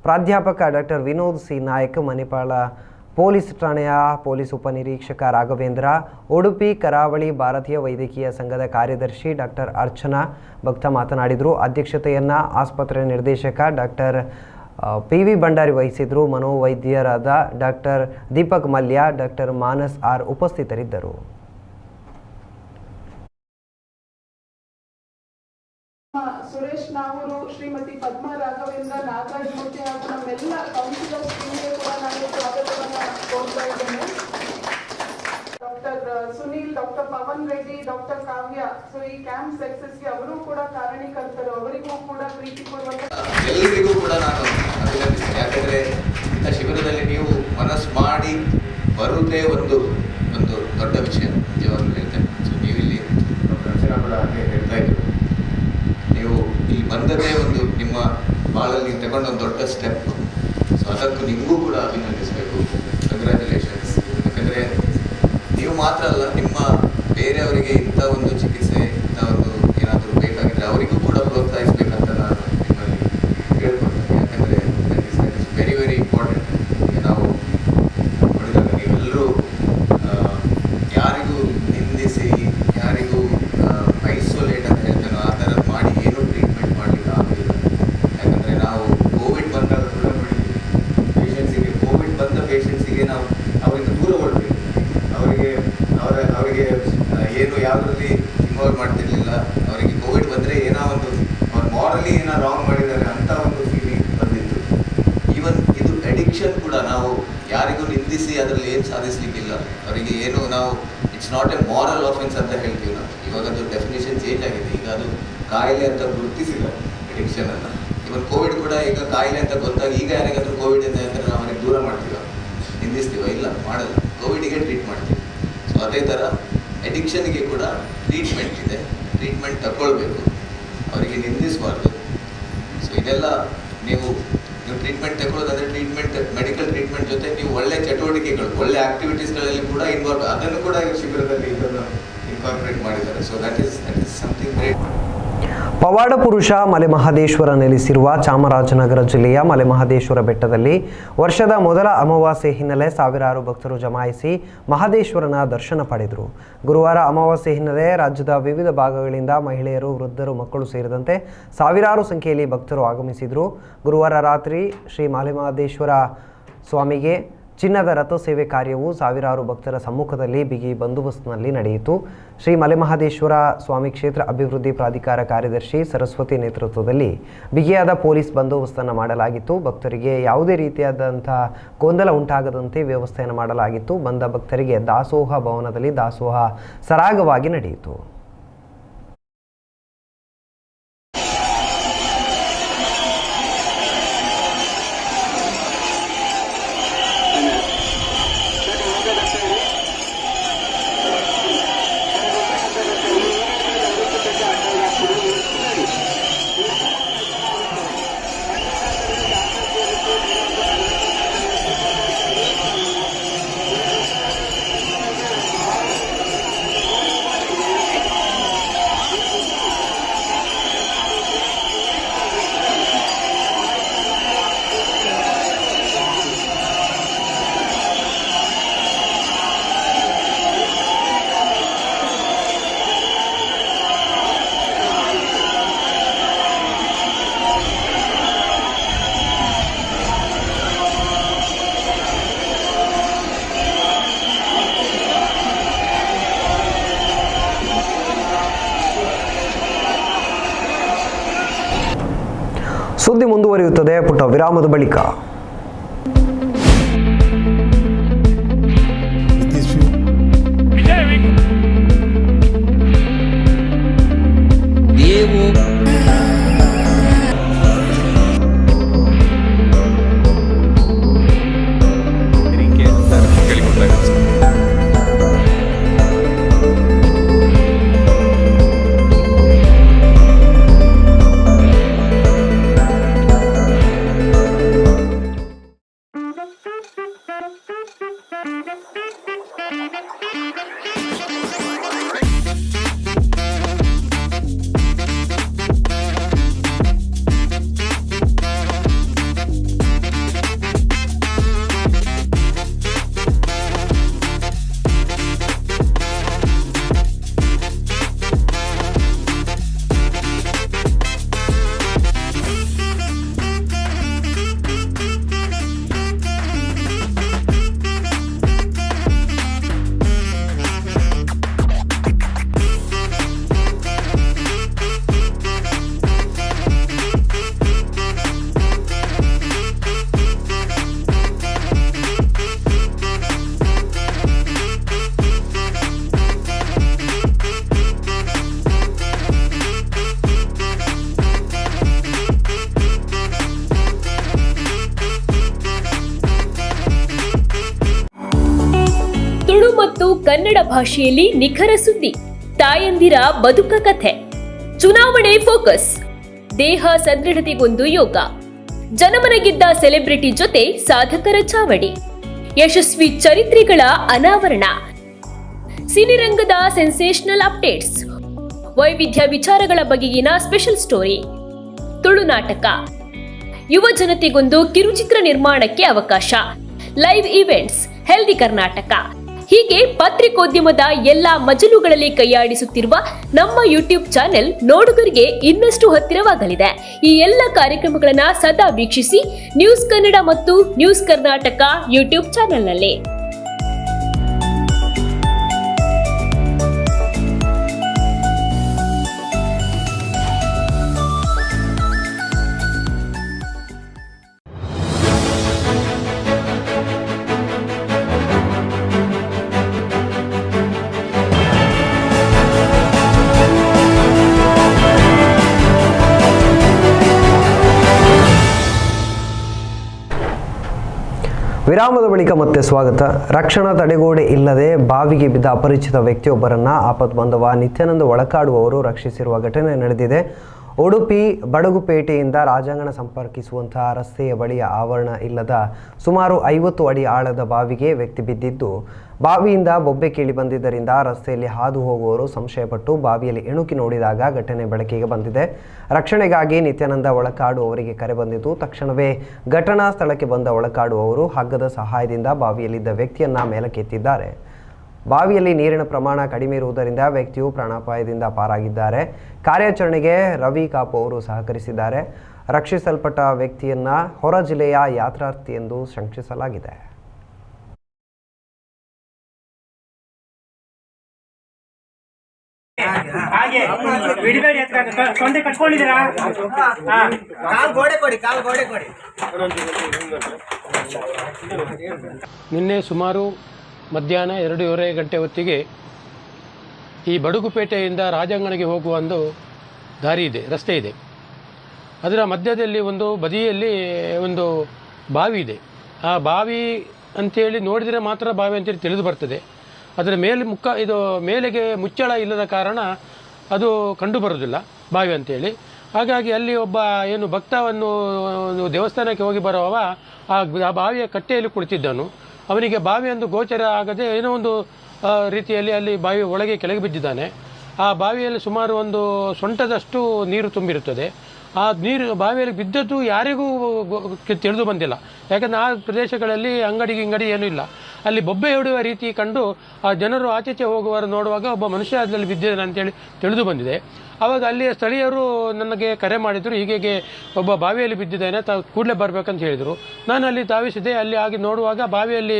ಪ್ರಾಧ್ಯಾಪಕ doctor Vinod C Nayak, Manipal police ಠಾಣೆಯ ಪೊಲೀಸ್ ಉಪನಿರೀಕ್ಷಕ ರಾಘವೇಂದ್ರ, ಉಡುಪಿ ಕರಾವಳಿ ಭಾರತೀಯ ವೈದ್ಯಕೀಯ ಸಂಘದ ಕಾರ್ಯದರ್ಶಿ ಡಾಕ್ಟರ್ ಅರ್ಚನಾ ಭಕ್ತ ಮಾತನಾಡಿದರು. ಅಧ್ಯಕ್ಷತೆಯನ್ನು ಆಸ್ಪತ್ರೆ ನಿರ್ದೇಶಕ ಡಾಕ್ಟರ್ PV ಭಂಡಾರಿ ವಹಿಸಿದರು. ಮನೋವೈದ್ಯರಾದ doctor Deepak Mallya, doctor Manas R ಉಪಸ್ಥಿತರಿದ್ದರು. ಸುರೇಶ್ ನಾವೂರು, ಶ್ರೀಮತಿ ಪದ್ಮಾ ರಾಘವೇಂದ್ರ, ನಾಗರಾಜ್ ಮೂರ್ತಿ ಹಾಗೂ ನಮ್ಮೆಲ್ಲ ಕೌನ್ಸಿಲರ್ಸ್ ಟೀಮ್ಗೆ ಕೂಡ ನಾನು ಸ್ವಾಗತವನ್ನು ಕೋರ್ತಾ ಇದ್ದೇನೆ. Doctor Sunil, doctor Pavan Reddy, doctor Kavya, so ಈ ಕ್ಯಾಂಪ್ ಸಕ್ಸಸ್ಗೆ ಅವರು ಕೂಡ ಕಾರಣೀಕರ್ತರು, ಅವರಿಗೂ ಕೂಡ ಪ್ರೀತಿಪೂರ್ವಕ ಎಲ್ಲರಿಗೂ ಕೂಡ ನಾನು ಅಭಿನಂದಿಸ್ತೇನೆ. ಯಾಕಂದರೆ ಇಂಥ ಶಿಬಿರದಲ್ಲಿ ನೀವು ಮನಸ್ಸು ಮಾಡಿ ಬರುವುದೇ ಒಂದು ದೊಡ್ಡ ವಿಷಯ ನಿಜವಾಗ್ಲೂ ಹೇಳ್ತೇನೆ. ಸೊ ನೀವಿಲ್ಲಿ ರಚನಾ ಕೂಡ ಹಾಗೆ ಹೇಳ್ತಾ ಇದ್ರು, ನೀವು ಇಲ್ಲಿ ಬಂದದೇ ನಿಮ್ಮ ಬಾಳಲ್ಲಿ ತಗೊಂಡ ಒಂದು ದೊಡ್ಡ ಸ್ಟೆಪ್. ಸೊ ಅದಕ್ಕೂ ನಿಮಗೂ ಕೂಡ ಅಭಿನಂದಿಸಬೇಕು. ಕಂಗ್ರ್ಯಾಚುಲೇಷನ್ಸ್. ಯಾಕಂದರೆ ನೀವು ಮಾತ್ರ ಅಲ್ಲ, ನಿಮ್ಮ ಬೇರೆಯವರಿಗೆ ಇಂಥ ಒಂದು ಚಿಕಿತ್ಸೆ, ಇಂಥ ಒಂದು ಏನಾದರೂ ಬೇಕಾಗಿದ್ದರೆ ಅವರಿಗೂ ಕೂಡ ಪ್ರೋತ್ಸಾಹಿಸಬೇಕಂತ ನಾನು ನಿಮ್ಮಲ್ಲಿ ಕೇಳ್ಕೊಳ್ತೇನೆ. ಯಾಕಂದರೆ ಇಟ್ಸ್ ವೆರಿ ವೆರಿ ಇಂಪಾರ್ಟೆಂಟ್. ಈಗ ನಾವು ನೋಡಿದಾಗ ನೀವೆಲ್ಲರೂ ಯಾರಿಗೂ ನಿಂದಿಸಿ, ಯಾರಿಗೂ ಐಸೋಲೇಟ್ ಅಂತ ಹೇಳ್ತೇನೋ ಆ ಥರ ಮಾಡಿ ಏನೂ ಟ್ರೀಟ್ಮೆಂಟ್ ಮಾಡಲಿಕ್ಕೆ ಆಗಲಿಲ್ಲ. ಯಾಕಂದರೆ ನಾವು ಕೋವಿಡ್ ಬಂದಾಗ ಕೂಡ ನೋಡಿದ್ವಿ, ಕೋವಿಡ್ ಬಂದ ಪೇಷಂಟ್ಸಿಗೆ ನಾವು ಅವರಿಂದ ದೂರ ಓಡಬೇಕು. ಅವರಿಗೆ ಏನು ಯಾವುದರಲ್ಲಿ ಇನ್ವಾಲ್ವ್ ಮಾಡ್ತಿರ್ಲಿಲ್ಲ. ಅವರಿಗೆ ಕೋವಿಡ್ ಬಂದರೆ ಏನೋ ಒಂದು ಅವ್ರು ಮಾರಲಿ ಏನೋ ರಾಂಗ್ ಮಾಡಿದ್ದಾರೆ ಅಂತ ಒಂದು ಫೀಲಿಂಗ್ ಬಂದಿತ್ತು. ಈವನ್ ಇದು ಅಡಿಕ್ಷನ್ ಕೂಡ ನಾವು ಯಾರಿಗೂ ನಿಂದಿಸಿ ಅದರಲ್ಲಿ ಏನು ಸಾಧಿಸಲಿಕ್ಕಿಲ್ಲ. ಅವರಿಗೆ ಏನು ನಾವು it's not A moral offence ಅಂತ ಹೇಳ್ತೀವಿ ನಾವು. ಇವಾಗ ಅದು ಡೆಫಿನೇಷನ್ ಚೇಂಜ್ ಆಗಿದೆ. ಈಗ ಅದು ಕಾಯಿಲೆ ಅಂತ ಗುರುತಿಸಿಲ್ಲ ಅಡಿಕ್ಷನನ್ನು. ಇವನ್ ಕೋವಿಡ್ ಕೂಡ ಈಗ ಕಾಯಿಲೆ ಅಂತ ಗೊತ್ತಾಗಿ ಈಗ ಯಾರಿಗಾದ್ರೂ ಕೋವಿಡ್ ಇದೆ ಅಂದರೆ ನಾವು ಅವರಿಗೆ ದೂರ ಮಾಡ್ತೀವ, ನಿಂದಿಸ್ತೀವ? ಇಲ್ಲ, ಮಾಡಲ್ಲ. ಕೋವಿಡಿಗೆ ಟ್ರೀಟ್ ಮಾಡ್ತೀವಿ. ಸೊ ಅದೇ ಥರ ಅಡಿಕ್ಷನ್ಗೆ ಕೂಡ ಟ್ರೀಟ್ಮೆಂಟ್ ಇದೆ, ಟ್ರೀಟ್ಮೆಂಟ್ ತಗೊಳ್ಬೇಕು, ಅವರಿಗೆ ನಿಂದಿಸಬಾರ್ದು. ಸೊ ಇದೆಲ್ಲ ನೀವು ಟ್ರೀಟ್ಮೆಂಟ್ ತಗೊಳ್ಳೋದಾದರೆ ಟ್ರೀಟ್ಮೆಂಟ್, ಮೆಡಿಕಲ್ ಟ್ರೀಟ್ಮೆಂಟ್ ಜೊತೆ ನೀವು ಒಳ್ಳೆ ಚಟುವಟಿಕೆಗಳು, ಒಳ್ಳೆ ಆಕ್ಟಿವಿಟೀಸ್ಗಳಲ್ಲಿ ಕೂಡ ಇನ್ವಾಲ್ವ್, ಅದನ್ನು ಕೂಡ ಈ ಶಿಬಿರದಲ್ಲಿ ಇದನ್ನು ಇನ್ಕಾರ್ಪೊರೇಟ್ ಮಾಡಿದ್ದಾರೆ. So that is something great. ಪವಾಡ ಪುರುಷ ಮಲೆಮಹದೇಶ್ವರ ನೆಲೆಸಿರುವ ಚಾಮರಾಜನಗರ ಜಿಲ್ಲೆಯ ಮಲೆಮಹದೇಶ್ವರ ಬೆಟ್ಟದಲ್ಲಿ ವರ್ಷದ ಮೊದಲ ಅಮಾವಾಸ್ಯೆ ಹಿನ್ನೆಲೆ ಸಾವಿರಾರು ಭಕ್ತರು ಜಮಾಯಿಸಿ ಮಹದೇಶ್ವರನ ದರ್ಶನ ಪಡೆದರು. ಗುರುವಾರ ಅಮಾವಾಸ್ಯೆ ಹಿನ್ನೆಲೆ ರಾಜ್ಯದ ವಿವಿಧ ಭಾಗಗಳಿಂದ ಮಹಿಳೆಯರು, ವೃದ್ಧರು, ಮಕ್ಕಳು ಸೇರಿದಂತೆ ಸಾವಿರಾರು ಸಂಖ್ಯೆಯಲ್ಲಿ ಭಕ್ತರು ಆಗಮಿಸಿದರು. ಗುರುವಾರ ರಾತ್ರಿ ಶ್ರೀ ಮಲೆಮಹದೇಶ್ವರ ಸ್ವಾಮಿಗೆ ಚಿನ್ನದ ರಥ ಸೇವೆ ಕಾರ್ಯವು ಸಾವಿರಾರು ಭಕ್ತರ ಸಮ್ಮುಖದಲ್ಲಿ ಬಿಗಿ ಬಂದೋಬಸ್ತ್ನಲ್ಲಿ ನಡೆಯಿತು. ಶ್ರೀ ಮಲೆಮಹದೇಶ್ವರ ಸ್ವಾಮಿ ಕ್ಷೇತ್ರ ಅಭಿವೃದ್ಧಿ ಪ್ರಾಧಿಕಾರ ಕಾರ್ಯದರ್ಶಿ ಸರಸ್ವತಿ ನೇತೃತ್ವದಲ್ಲಿ ಬಿಗಿಯಾದ ಪೊಲೀಸ್ ಬಂದೋಬಸ್ತನ್ನು ಮಾಡಲಾಗಿತ್ತು. ಭಕ್ತರಿಗೆ ಯಾವುದೇ ರೀತಿಯಾದಂಥ ಗೊಂದಲ ಉಂಟಾಗದಂತೆ ವ್ಯವಸ್ಥೆಯನ್ನು ಮಾಡಲಾಗಿತ್ತು. ಬಂದ ಭಕ್ತರಿಗೆ ದಾಸೋಹ ಭವನದಲ್ಲಿ ದಾಸೋಹ ಸರಾಗವಾಗಿ ನಡೆಯಿತು. ಸುದ್ದಿ ಮುಂದುವರಿಯುತ್ತದೆ ಪುಟ್ಟ ವಿರಾಮದ ಬಳಿಕ. ಮತ್ತು ಕನ್ನಡ ಭಾಷೆಯಲ್ಲಿ ನಿಖರ ಸುದ್ದಿ, ತಾಯಂದಿರ ಬದುಕ ಕಥೆ, ಚುನಾವಣೆ ಫೋಕಸ್, ದೇಹ ಸದೃಢತೆಗೊಂದು ಯೋಗ, ಜನಮನಗಿದ್ದ ಸೆಲೆಬ್ರಿಟಿ ಜೊತೆ ಸಾಧಕರ ಚಾವಡಿ, ಯಶಸ್ವಿ ಚರಿತ್ರೆಗಳ ಅನಾವರಣ, ಸಿನಿರಂಗದ ಸೆನ್ಸೇಷನಲ್ ಅಪ್ಡೇಟ್ಸ್, ವೈವಿಧ್ಯ ವಿಚಾರಗಳ ಬಗೆಗಿನ ಸ್ಪೆಷಲ್ ಸ್ಟೋರಿ, ತುಳುನಾಟಕ, ಯುವ ಜನತೆಗೊಂದು ಕಿರುಚಿತ್ರ ನಿರ್ಮಾಣಕ್ಕೆ ಅವಕಾಶ, ಲೈವ್ ಈವೆಂಟ್ಸ್, ಹೆಲ್ದಿ ಕರ್ನಾಟಕ, ಹೀಗೆ ಪತ್ರಿಕೋದ್ಯಮದ ಎಲ್ಲಾ ಮಜಲುಗಳಲ್ಲಿ ಕೈಯಾಡಿಸುತ್ತಿರುವ ನಮ್ಮ ಯೂಟ್ಯೂಬ್ ಚಾನೆಲ್ ನೋಡುಗರಿಗೆ ಇನ್ನಷ್ಟು ಹತ್ತಿರವಾಗಲಿದೆ. ಈ ಎಲ್ಲ ಕಾರ್ಯಕ್ರಮಗಳನ್ನ ಸದಾ ವೀಕ್ಷಿಸಿ ನ್ಯೂಸ್ ಕನ್ನಡ ಮತ್ತು ನ್ಯೂಸ್ ಕರ್ನಾಟಕ ಯೂಟ್ಯೂಬ್ ಚಾನೆಲ್ನಲ್ಲಿ. ವಿರಾಮದ ಬಳಿಕ ಮತ್ತೆ ಸ್ವಾಗತ. ರಕ್ಷಣಾ ತಡೆಗೋಡೆ ಇಲ್ಲದೆ ಬಾವಿಗೆ ಬಿದ್ದ ಅಪರಿಚಿತ ವ್ಯಕ್ತಿಯೊಬ್ಬರನ್ನ ಆಪತ್ಬಾಂಧವ ನಿತ್ಯಾನಂದ ಒಳಕಾಡುವವರು ರಕ್ಷಿಸಿರುವ ಘಟನೆ ನಡೆದಿದೆ. ಉಡುಪಿ ಬಡಗುಪೇಟೆಯಿಂದ ರಾಜಾಂಗಣ ಸಂಪರ್ಕಿಸುವಂತಹ ರಸ್ತೆಯ ಬಳಿಯ ಆವರಣ ಇಲ್ಲದ ಸುಮಾರು 50 ಅಡಿ ಆಳದ ಬಾವಿಗೆ ವ್ಯಕ್ತಿ ಬಿದ್ದಿದ್ದು, ಬಾವಿಯಿಂದ ಬೊಬ್ಬೆ ಕೇಳಿ ಬಂದಿದ್ದರಿಂದ ರಸ್ತೆಯಲ್ಲಿ ಹಾದು ಹೋಗುವವರು ಸಂಶಯಪಟ್ಟು ಬಾವಿಯಲ್ಲಿ ಇಣುಕಿ ನೋಡಿದಾಗ ಘಟನೆ ಬೆಳಕಿಗೆ ಬಂದಿದೆ. ರಕ್ಷಣೆಗಾಗಿ ನಿತ್ಯಾನಂದ ಒಳಕಾಡು ಅವರಿಗೆ ಕರೆ ಬಂದಿದ್ದು, ತಕ್ಷಣವೇ ಘಟನಾ ಸ್ಥಳಕ್ಕೆ ಬಂದ ಒಳಕಾಡು ಅವರು ಹಗ್ಗದ ಸಹಾಯದಿಂದ ಬಾವಿಯಲ್ಲಿದ್ದ ವ್ಯಕ್ತಿಯನ್ನ ಮೇಲಕ್ಕೆತ್ತಿದ್ದಾರೆ. ಬಾವಿಯಲ್ಲಿ ನೀರಿನ ಪ್ರಮಾಣ ಕಡಿಮೆ ಇರುವುದರಿಂದ ವ್ಯಕ್ತಿಯು ಪ್ರಾಣಾಪಾಯದಿಂದ ಪಾರಾಗಿದ್ದಾರೆ. ಕಾರ್ಯಾಚರಣೆಗೆ ರವಿ ಕಾಪು ಅವರು ಸಹಕರಿಸಿದ್ದಾರೆ. ರಕ್ಷಿಸಲ್ಪಟ್ಟ ವ್ಯಕ್ತಿಯನ್ನ ಹೊರ ಜಿಲ್ಲೆಯ ಯಾತ್ರಾರ್ಥಿ ಎಂದು ಶಂಕಿಸಲಾಗಿದೆ. ನಿನ್ನೆ ಸುಮಾರು ಮಧ್ಯಾಹ್ನ 2:30 ಗಂಟೆ ಹೊತ್ತಿಗೆ ಈ ಬಡಗುಪೇಟೆಯಿಂದ ರಾಜಾಂಗಣಗೆ ಹೋಗುವ ಒಂದು ದಾರಿ ಇದೆ, ರಸ್ತೆ ಇದೆ. ಅದರ ಮಧ್ಯದಲ್ಲಿ ಒಂದು ಬದಿಯಲ್ಲಿ ಒಂದು ಬಾವಿ ಇದೆ. ಆ ಬಾವಿ ಅಂಥೇಳಿ ನೋಡಿದರೆ ಮಾತ್ರ ಬಾವಿ ಅಂತೇಳಿ ತಿಳಿದು ಬರ್ತದೆ. ಅದರ ಮೇಲೆಗೆ ಮುಚ್ಚಳ ಇಲ್ಲದ ಕಾರಣ ಅದು ಕಂಡು ಬರೋದಿಲ್ಲ ಬಾವಿ ಅಂತೇಳಿ. ಹಾಗಾಗಿ ಅಲ್ಲಿ ಒಬ್ಬ ಏನು ಭಕ್ತವನ್ನು ದೇವಸ್ಥಾನಕ್ಕೆ ಹೋಗಿ ಬರುವವ ಆ ಬಾವಿಯ ಕಟ್ಟೆಯಲ್ಲಿ ಕುಳಿತಿದ್ದನು. ಅವನಿಗೆ ಬಾವಿಯೊಂದು ಗೋಚರ ಆಗದೆ ಏನೋ ಒಂದು ರೀತಿಯಲ್ಲಿ ಅಲ್ಲಿ ಬಾವಿ ಒಳಗೆ ಕೆಳಗೆ ಬಿದ್ದಿದ್ದಾನೆ. ಆ ಬಾವಿಯಲ್ಲಿ ಸುಮಾರು ಒಂದು ಸೊಂಟದಷ್ಟು ನೀರು ತುಂಬಿರುತ್ತದೆ. ಆ ನೀರು ಬಾವಿಯಲ್ಲಿ ಬಿದ್ದದ್ದು ಯಾರಿಗೂ ತಿಳಿದು ಬಂದಿಲ್ಲ. ಯಾಕಂದರೆ ಆ ಪ್ರದೇಶಗಳಲ್ಲಿ ಅಂಗಡಿ ಏನೂ ಇಲ್ಲ. ಅಲ್ಲಿ ಬೊಬ್ಬೆ ಹೊಡೆಯುವ ರೀತಿ ಕಂಡು ಆ ಜನರು ಆಚೆಚೆ ಹೋಗುವವರು ನೋಡುವಾಗ ಒಬ್ಬ ಮನುಷ್ಯ ಅದರಲ್ಲಿ ಬಿದ್ದಿದ್ದಾನೆ ಅಂತೇಳಿ ತಿಳಿದು ಬಂದಿದೆ. ಆವಾಗ ಅಲ್ಲಿಯ ಸ್ಥಳೀಯರು ನನಗೆ ಕರೆ ಮಾಡಿದರು, ಹೀಗೆ ಒಬ್ಬ ಬಾವಿಯಲ್ಲಿ ಬಿದ್ದಿದ್ದಾನೆ, ಕೂಡಲೇ ಬರಬೇಕಂತ ಹೇಳಿದರು. ನಾನು ಅಲ್ಲಿ ಧಾವಿಸಿದೆ. ಅಲ್ಲಿ ಆಗಿ ನೋಡುವಾಗ ಬಾವಿಯಲ್ಲಿ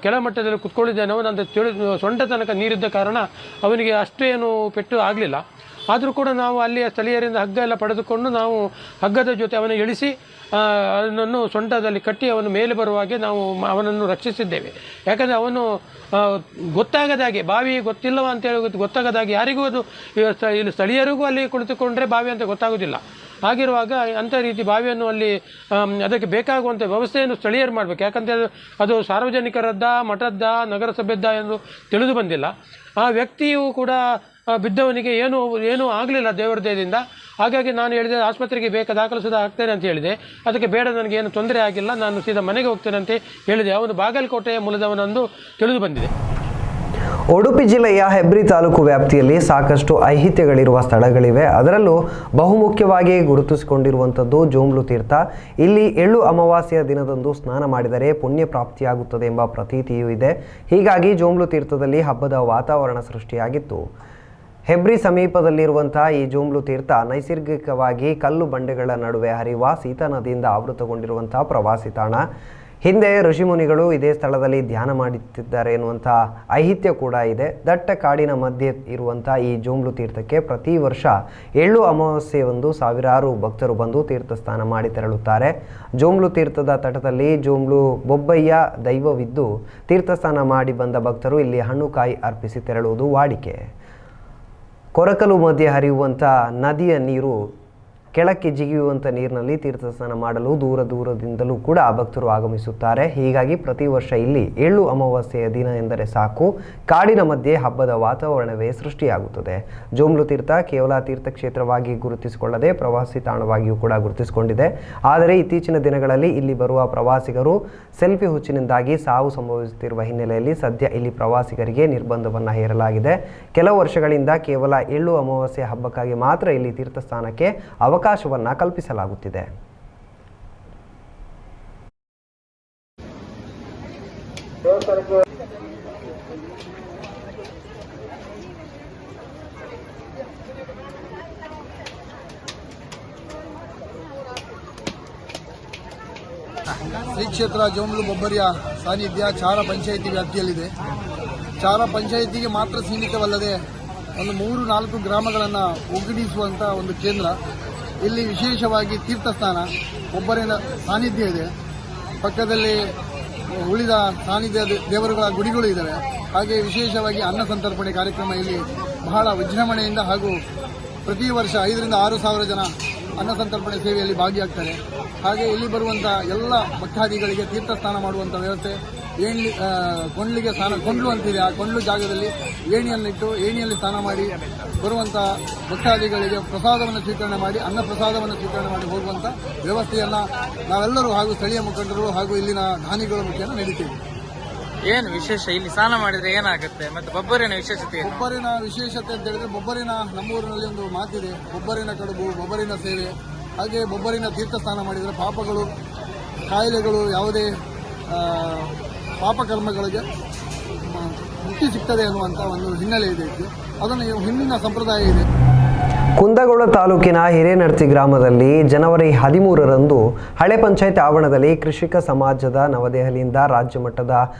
ಕೆಳಮಟ್ಟದಲ್ಲಿ ಕುತ್ಕೊಂಡಿದ್ದಾನೆ. ಅವನಂತ ಸೊಂಟ ತನಕ ನೀರಿದ್ದ ಕಾರಣ ಅವನಿಗೆ ಅಷ್ಟೇನು ಪೆಟ್ಟು ಆಗಲಿಲ್ಲ. ಆದರೂ ಕೂಡ ನಾವು ಅಲ್ಲಿಯ ಸ್ಥಳೀಯರಿಂದ ಹಗ್ಗ ಎಲ್ಲ ಪಡೆದುಕೊಂಡು ನಾವು ಹಗ್ಗದ ಜೊತೆ ಅವನು ಇಳಿಸಿ ಅವನನ್ನು ಸೊಂಟದಲ್ಲಿ ಕಟ್ಟಿ ಅವನು ಮೇಲೆ ಬರುವಾಗೆ ನಾವು ಅವನನ್ನು ರಕ್ಷಿಸಿದ್ದೇವೆ. ಯಾಕಂದರೆ ಅವನು ಗೊತ್ತಾಗದಾಗೆ, ಬಾವಿ ಗೊತ್ತಿಲ್ಲವ ಅಂತೇಳಿ ಗೊತ್ತಾಗದಾಗೆ ಯಾರಿಗೂ ಅದು ಇಲ್ಲಿ ಸ್ಥಳೀಯರಿಗೂ ಅಲ್ಲಿ ಕುಳಿತುಕೊಂಡ್ರೆ ಬಾವಿ ಅಂತ ಗೊತ್ತಾಗೋದಿಲ್ಲ. ಹಾಗಿರುವಾಗ ಅಂಥ ರೀತಿ ಬಾವಿಯನ್ನು ಅಲ್ಲಿ ಅದಕ್ಕೆ ಬೇಕಾಗುವಂಥ ವ್ಯವಸ್ಥೆಯನ್ನು ಸ್ಥಳೀಯರು ಮಾಡಬೇಕು. ಯಾಕಂದರೆ ಅದು ಸಾರ್ವಜನಿಕರದ್ದ, ಮಠದ್ದ, ನಗರಸಭೆದ್ದ ಎಂದು ತಿಳಿದು ಬಂದಿಲ್ಲ. ಆ ವ್ಯಕ್ತಿಯು ಕೂಡ ಬಿದ್ದವನಿಗೆ ಏನೂ ಆಗಲಿಲ್ಲ ದೇವರ ದಯದಿಂದ. ಹಾಗಾಗಿ ನಾನು ಹೇಳಿದೆ, ಆಸ್ಪತ್ರೆಗೆ ದಾಖಲಿಸೋದು ಆಗ್ತೇನೆ ಅಂತ ಹೇಳಿದೆ. ಅದಕ್ಕೆ ಬೇಡ, ನನಗೆ ಏನು ತೊಂದರೆ ಆಗಿಲ್ಲ, ನಾನು ಸೀದಾ ಮನೆಗೆ ಹೋಗ್ತೇನೆ ಅಂತ ಹೇಳಿದೆ. ಅವನು ಬಾಗಲಕೋಟೆಯ ಮೂಲದವನೆಂದು ತಿಳಿದು ಬಂದಿದೆ. ಉಡುಪಿ ಜಿಲ್ಲೆಯ ಹೆಬ್ರಿ ತಾಲೂಕು ವ್ಯಾಪ್ತಿಯಲ್ಲಿ ಸಾಕಷ್ಟು ಐಹಿತ್ಯಗಳಿರುವ ಸ್ಥಳಗಳಿವೆ. ಅದರಲ್ಲೂ ಬಹುಮುಖ್ಯವಾಗಿ ಗುರುತಿಸಿಕೊಂಡಿರುವಂಥದ್ದು ಜೋಂಬ್ಲು ತೀರ್ಥ. ಇಲ್ಲಿ ಎಳ್ಳು ಅಮಾವಾಸ್ಯೆಯ ದಿನದಂದು ಸ್ನಾನ ಮಾಡಿದರೆ ಪುಣ್ಯ ಪ್ರಾಪ್ತಿಯಾಗುತ್ತದೆ ಎಂಬ ಪ್ರತೀತಿಯೂ ಇದೆ. ಹೀಗಾಗಿ ಜೋಂಬ್ಲು ತೀರ್ಥದಲ್ಲಿ ಹಬ್ಬದ ವಾತಾವರಣ ಸೃಷ್ಟಿಯಾಗಿತ್ತು. ಹೆಬ್ರಿ ಸಮೀಪದಲ್ಲಿರುವಂತಹ ಈ ಜೋಂಬ್ಲು ತೀರ್ಥ ನೈಸರ್ಗಿಕವಾಗಿ ಕಲ್ಲು ಬಂಡೆಗಳ ನಡುವೆ ಹರಿಯುವ ಸೀತಾ ನದಿಯಿಂದ ಆವೃತಗೊಂಡಿರುವಂತಹ ಪ್ರವಾಸಿ ತಾಣ. ಹಿಂದೆ ಋಷಿಮುನಿಗಳು ಇದೇ ಸ್ಥಳದಲ್ಲಿ ಧ್ಯಾನ ಮಾಡುತ್ತಿದ್ದಾರೆ ಎನ್ನುವಂಥ ಐಹಿತ್ಯ ಕೂಡ ಇದೆ. ದಟ್ಟ ಕಾಡಿನ ಮಧ್ಯೆ ಇರುವಂಥ ಈ ಜೋಂಬ್ಲು ತೀರ್ಥಕ್ಕೆ ಪ್ರತಿ ವರ್ಷ ಎಳ್ಳು ಅಮಾವಾಸ್ಯೆಯಂದು ಸಾವಿರಾರು ಭಕ್ತರು ಬಂದು ತೀರ್ಥ ಸ್ನಾನ ಮಾಡಿ ತೆರಳುತ್ತಾರೆ. ಜೋಂಬ್ಲು ತೀರ್ಥದ ತಟದಲ್ಲಿ ಜೋಂಬ್ಲು ಬೊಬ್ಬಯ್ಯ ದೈವವಿದ್ದು ತೀರ್ಥಸ್ನಾನ ಮಾಡಿ ಬಂದ ಭಕ್ತರು ಇಲ್ಲಿ ಹಣ್ಣು ಕಾಯಿ ಅರ್ಪಿಸಿ ತೆರಳುವುದು ವಾಡಿಕೆ. ಕೊರಕಲು ಮಧ್ಯೆ ಹರಿಯುವಂಥ ನದಿಯ ನೀರು ಕೆಳಕ್ಕೆ ಜಿಗಿಯುವಂಥ ನೀರಿನಲ್ಲಿ ತೀರ್ಥಸ್ನಾನ ಮಾಡಲು ದೂರದಿಂದಲೂ ಕೂಡ ಭಕ್ತರು ಆಗಮಿಸುತ್ತಾರೆ. ಹೀಗಾಗಿ ಪ್ರತಿ ವರ್ಷ ಇಲ್ಲಿ ಎಳ್ಳು ಅಮಾವಾಸ್ಯೆಯ ದಿನ ಎಂದರೆ ಸಾಕು, ಕಾಡಿನ ಮಧ್ಯೆ ಹಬ್ಬದ ವಾತಾವರಣವೇ ಸೃಷ್ಟಿಯಾಗುತ್ತದೆ. ಜೋಂಬ್ಲು ತೀರ್ಥ ಕೇವಲ ತೀರ್ಥಕ್ಷೇತ್ರವಾಗಿ ಗುರುತಿಸಿಕೊಳ್ಳದೆ ಪ್ರವಾಸಿ ತಾಣವಾಗಿಯೂ ಕೂಡ ಗುರುತಿಸಿಕೊಂಡಿದೆ. ಆದರೆ ಇತ್ತೀಚಿನ ದಿನಗಳಲ್ಲಿ ಇಲ್ಲಿ ಬರುವ ಪ್ರವಾಸಿಗರು ಸೆಲ್ಫಿ ಹುಚ್ಚಿನಿಂದಾಗಿ ಸಾವು ಸಂಭವಿಸುತ್ತಿರುವ ಹಿನ್ನೆಲೆಯಲ್ಲಿ ಸದ್ಯ ಇಲ್ಲಿ ಪ್ರವಾಸಿಗರಿಗೆ ನಿರ್ಬಂಧವನ್ನು ಹೇರಲಾಗಿದೆ. ಕೆಲವು ವರ್ಷಗಳಿಂದ ಕೇವಲ ಎಳ್ಳು ಅಮಾವಾಸ್ಯೆ ಹಬ್ಬಕ್ಕಾಗಿ ಮಾತ್ರ ಇಲ್ಲಿ ತೀರ್ಥಸ್ಥಾನಕ್ಕೆ ಅವಕಾಶವನ್ನು ಕಲ್ಪಿಸಲಾಗುತ್ತಿದೆ. ಶ್ರೀ ಕ್ಷೇತ್ರ ಜೋಂಬ್ಲು ಬೊಬ್ಬರಿಯ ಸಾನ್ನಿಧ್ಯ ಚಾರ ಪಂಚಾಯಿತಿ ವ್ಯಾಪ್ತಿಯಲ್ಲಿದೆ. ಚಾರ ಪಂಚಾಯಿತಿಗೆ ಮಾತ್ರ ಸೀಮಿತವಲ್ಲದೆ ಒಂದು 3-4 ಗ್ರಾಮಗಳನ್ನು ಒಗ್ಗೂಡಿಸುವಂಥ ಒಂದು ಕೇಂದ್ರ. ಇಲ್ಲಿ ವಿಶೇಷವಾಗಿ ತೀರ್ಥಸ್ಥಾನ ಒಬ್ಬರಿನ ಸಾನ್ನಿಧ್ಯ ಇದೆ. ಪಕ್ಕದಲ್ಲಿ ಉಳಿದ ಸಾನ್ನಿಧ್ಯ ದೇವರುಗಳ ಗುಡಿಗಳು ಇದ್ದಾವೆ. ಹಾಗೆ ವಿಶೇಷವಾಗಿ ಅನ್ನ ಸಂತರ್ಪಣೆ ಕಾರ್ಯಕ್ರಮ ಇಲ್ಲಿ ಬಹಳ ವಿಜೃಂಭಣೆಯಿಂದ ಹಾಗೂ ಪ್ರತಿ ವರ್ಷ 5,000 ರಿಂದ 6,000 ಜನ ಅನ್ನ ಸಂತರ್ಪಣೆ ಸೇವೆಯಲ್ಲಿ ಭಾಗಿಯಾಗ್ತಾರೆ. ಹಾಗೆ ಇಲ್ಲಿ ಬರುವಂಥ ಎಲ್ಲ ಭಕ್ತಾದಿಗಳಿಗೆ ತೀರ್ಥ ಸ್ನಾನ ಮಾಡುವಂಥ ವ್ಯವಸ್ಥೆ, ಕೊಂಡ್ಲಿಗೆ ಸ್ನಾನ, ಕೊಂಡ್ಲು ಅಂತಿದೆ, ಆ ಕೊಂಡ್ಲು ಜಾಗದಲ್ಲಿ ಏಣಿಯನ್ನಿಟ್ಟು ಏಣಿಯಲ್ಲಿ ಸ್ನಾನ ಮಾಡಿ ಬರುವಂಥ ಭಕ್ತಾದಿಗಳಿಗೆ ಪ್ರಸಾದವನ್ನು ಸ್ವೀಕರಣೆ ಮಾಡಿ, ಅನ್ನ ಪ್ರಸಾದವನ್ನು ಸ್ವೀಕರಣೆ ಮಾಡಿ ಹೋಗುವಂಥ ವ್ಯವಸ್ಥೆಯನ್ನು ನಾವೆಲ್ಲರೂ ಹಾಗೂ ಸ್ಥಳೀಯ ಮುಖಂಡರು ಹಾಗೂ ಇಲ್ಲಿನ ದಾನಿಗಳ ಮುಖೇನ ನಡೀತೀವಿ. ಏನು ವಿಶೇಷ ಇಲ್ಲಿ ಸ್ನಾನ ಮಾಡಿದ್ರೆ ಏನಾಗುತ್ತೆ, ಮತ್ತೆ ಬೊಬ್ಬರಿನ ವಿಶೇಷತೆ? ಬೊಬ್ಬರಿನ ವಿಶೇಷತೆ ಅಂತ ಹೇಳಿದ್ರೆ, ಬೊಬ್ಬರಿನ ನಮ್ಮೂರಿನಲ್ಲಿ ಒಂದು ಮಾತಿದೆ, ಬೊಬ್ಬರಿನ ಕಡುಬು, ಬೊಬ್ಬರಿನ ಸೇವೆ. ಹಾಗೆ ಬೊಬ್ಬರಿನ ತೀರ್ಥ ಸ್ನಾನ ಮಾಡಿದರೆ ಪಾಪಗಳು, ಕಾಯಿಲೆಗಳು, ಯಾವುದೇ ಪಾಪಕರ್ಮಗಳಿಗೆ ಮುಕ್ತಿ ಸಿಗ್ತದೆ ಅನ್ನುವಂಥ ಒಂದು ಹಿನ್ನೆಲೆ ಇದೆ. ಅದನ್ನು ಹಿಂದಿನ ಸಂಪ್ರದಾಯ ಇದೆ. ಕುಂದಗೋಳ ತಾಲೂಕಿನ ಹಿರೇನರ್ತಿ ಗ್ರಾಮದಲ್ಲಿ ಜನವರಿ 13ರಂದು ಹಳೆ ಪಂಚಾಯತ್ ಆವರಣದಲ್ಲಿ ಕೃಷಿಕ ಸಮಾಜದ ನವದೆಹಲಿಯಿಂದ ರಾಜ್ಯ ಮಟ್ಟದ